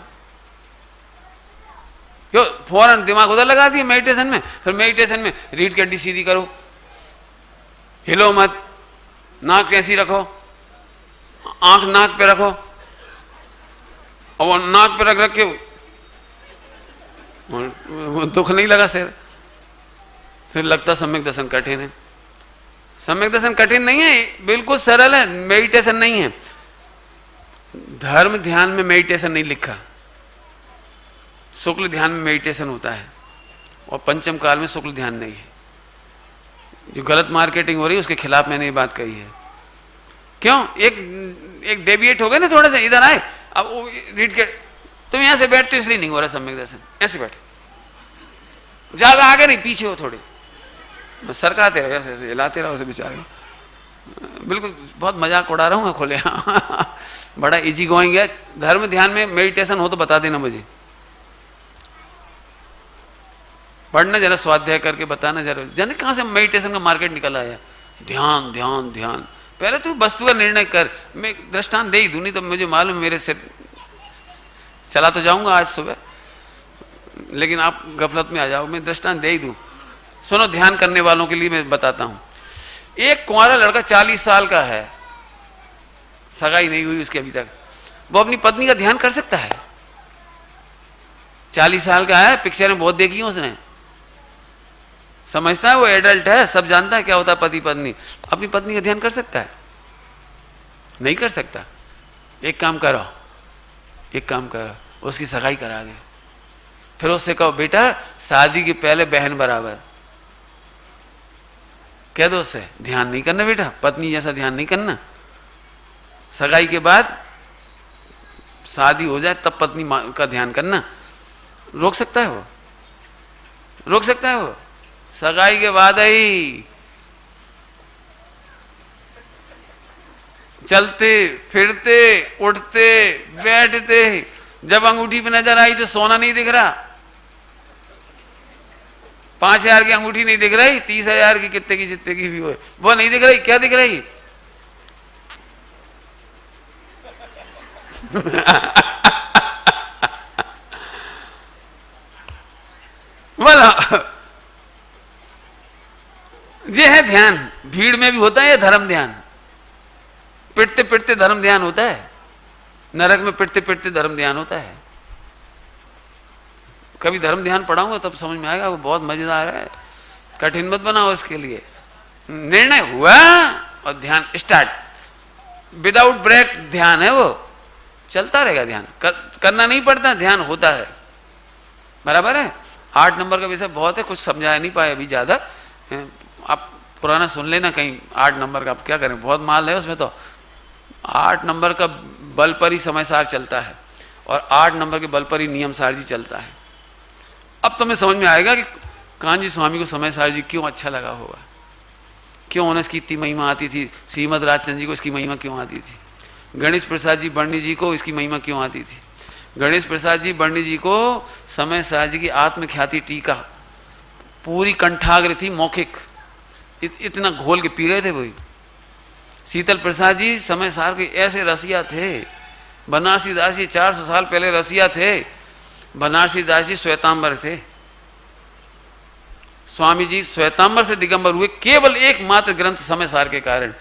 क्यों फौरन दिमाग उधर लगा दिए मेडिटेशन में, फिर मेडिटेशन में रीढ़ की हड्डी सीधी करो, हिलो मत, नाक ऐसी रखो, आंख नाक पे रखो, और वो नाक पे रख के वो दुख नहीं लगा सिर, फिर लगता सम्यक दर्शन कठिन है। सम्यक दर्शन कठिन नहीं है, बिल्कुल सरल है, मेडिटेशन नहीं है। धर्म ध्यान में मेडिटेशन नहीं लिखा, शुक्ल ध्यान में मेडिटेशन होता है, और पंचम काल में शुक्ल ध्यान नहीं है। जो गलत मार्केटिंग हो रही है उसके खिलाफ मैंने ये बात कही है। क्यों? एक एक डेविएट हो गए ना थोड़े से, इधर आए, अब वो रीड के, तुम यहां से बैठते हो इसलिए नहीं हो रहा सम्यक दर्शन, ऐसे बैठो, ज्यादा आगे नहीं, पीछे हो थोड़े, सरकाते रहो, ऐसे ऐसे हिलाते रहो उसे बेचारे, बिल्कुल बहुत मजाक उड़ा रहा हूं मैं खुले बड़ा इजी गोइंग है। धर्म ध्यान में मेडिटेशन हो तो बता देना मुझे, पढ़ना जरा, स्वाध्याय करके बताना जरा, जाने कहां से मेडिटेशन का मार्केट निकल आया, ध्यान ध्यान ध्यान। पहले तू वस्तु का निर्णय कर, मैं दृष्टांत दे ही दूं, नहीं तो मुझे मालूम मेरे से चला तो जाऊंगा आज सुबह, लेकिन आप गफलत में आ जाओ, मैं दृष्टांत दे ही दूं। सुनो, ध्यान करने वालों के लिए मैं बताता हूं। एक कुंवारा लड़का 40 साल का है, सगाई नहीं हुई उसकी अभी तक, वो अपनी पत्नी का ध्यान कर सकता है? 40 साल का है, पिक्चर में बहुत देखी है उसने, समझता है, वो एडल्ट है, सब जानता है क्या होता है पति पत्नी, अपनी पत्नी का ध्यान कर सकता है? नहीं कर सकता। एक काम करो, एक काम करो, उसकी सगाई करा दे, फिर उससे कहो बेटा शादी के पहले बहन बराबर, कह दो उससे, ध्यान नहीं करना बेटा, पत्नी जैसा ध्यान नहीं करना, सगाई के बाद शादी हो जाए तब पत्नी का ध्यान करना। रोक सकता है वो? रोक सकता है वो? सगाई के बाद ही चलते फिरते उठते बैठते, जब अंगूठी पे नजर आई तो सोना नहीं दिख रहा, 5,000 की अंगूठी नहीं दिख रही, 30,000 की कितने की जितने की भी हो वो नहीं दिख रही, क्या दिख रही? बोला, ये है ध्यान। भीड़ में भी होता है ये धर्म ध्यान, पिटते पिटते धर्म ध्यान होता है, नरक में पिटते पिटते धर्म ध्यान होता है। कभी धर्म ध्यान पढ़ाऊंगा तब समझ में आएगा, वो बहुत मजेदार है, कठिन मत बनाओ इसके लिए। निर्णय हुआ और ध्यान स्टार्ट, विदाउट ब्रेक ध्यान है, वो चलता रहेगा ध्यान, करना नहीं पड़ता, ध्यान होता है, बराबर है। 8 नंबर का विषय बहुत है, कुछ समझा नहीं पाए अभी ज्यादा, आप पुराना सुन लेना कहीं। 8 नंबर का आप क्या करें, बहुत माल है उसमें तो। 8 नंबर का बल पर ही समय सार चलता है और 8 नंबर के बल पर ही नियम सार जी चलता है। अब तुम्हें समझ में आएगा कि कान्जी स्वामी को समय सार जी क्यों अच्छा लगा होगा, क्यों उन्हें इसकी इतनी महिमा आती थी, श्रीमद राजचंद्र जी को इसकी महिमा क्यों आती थी, गणेश प्रसाद जी बर्णी जी को इसकी महिमा क्यों आती थी। गणेश प्रसाद जी बर्णी जी को समय सार जी की आत्मख्याति टीका पूरी कंठाग्र थी, मौखिक, इतना घोल के पी गए थे वही। शीतल प्रसाद जी समय सार के ऐसे रसिया थे, बनारसी दास जी 400 साल पहले रसिया थे, बनारसी दास जी श्वेतांबर थे, स्वामी जी श्वेतांबर से दिगंबर हुए केवल एकमात्र ग्रंथ समय सार के कारण,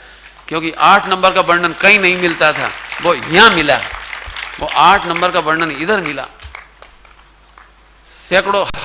क्योंकि 8 नंबर का वर्णन कहीं नहीं मिलता था, वो यहां मिला, वो 8 नंबर का वर्णन इधर मिला। सैकड़ों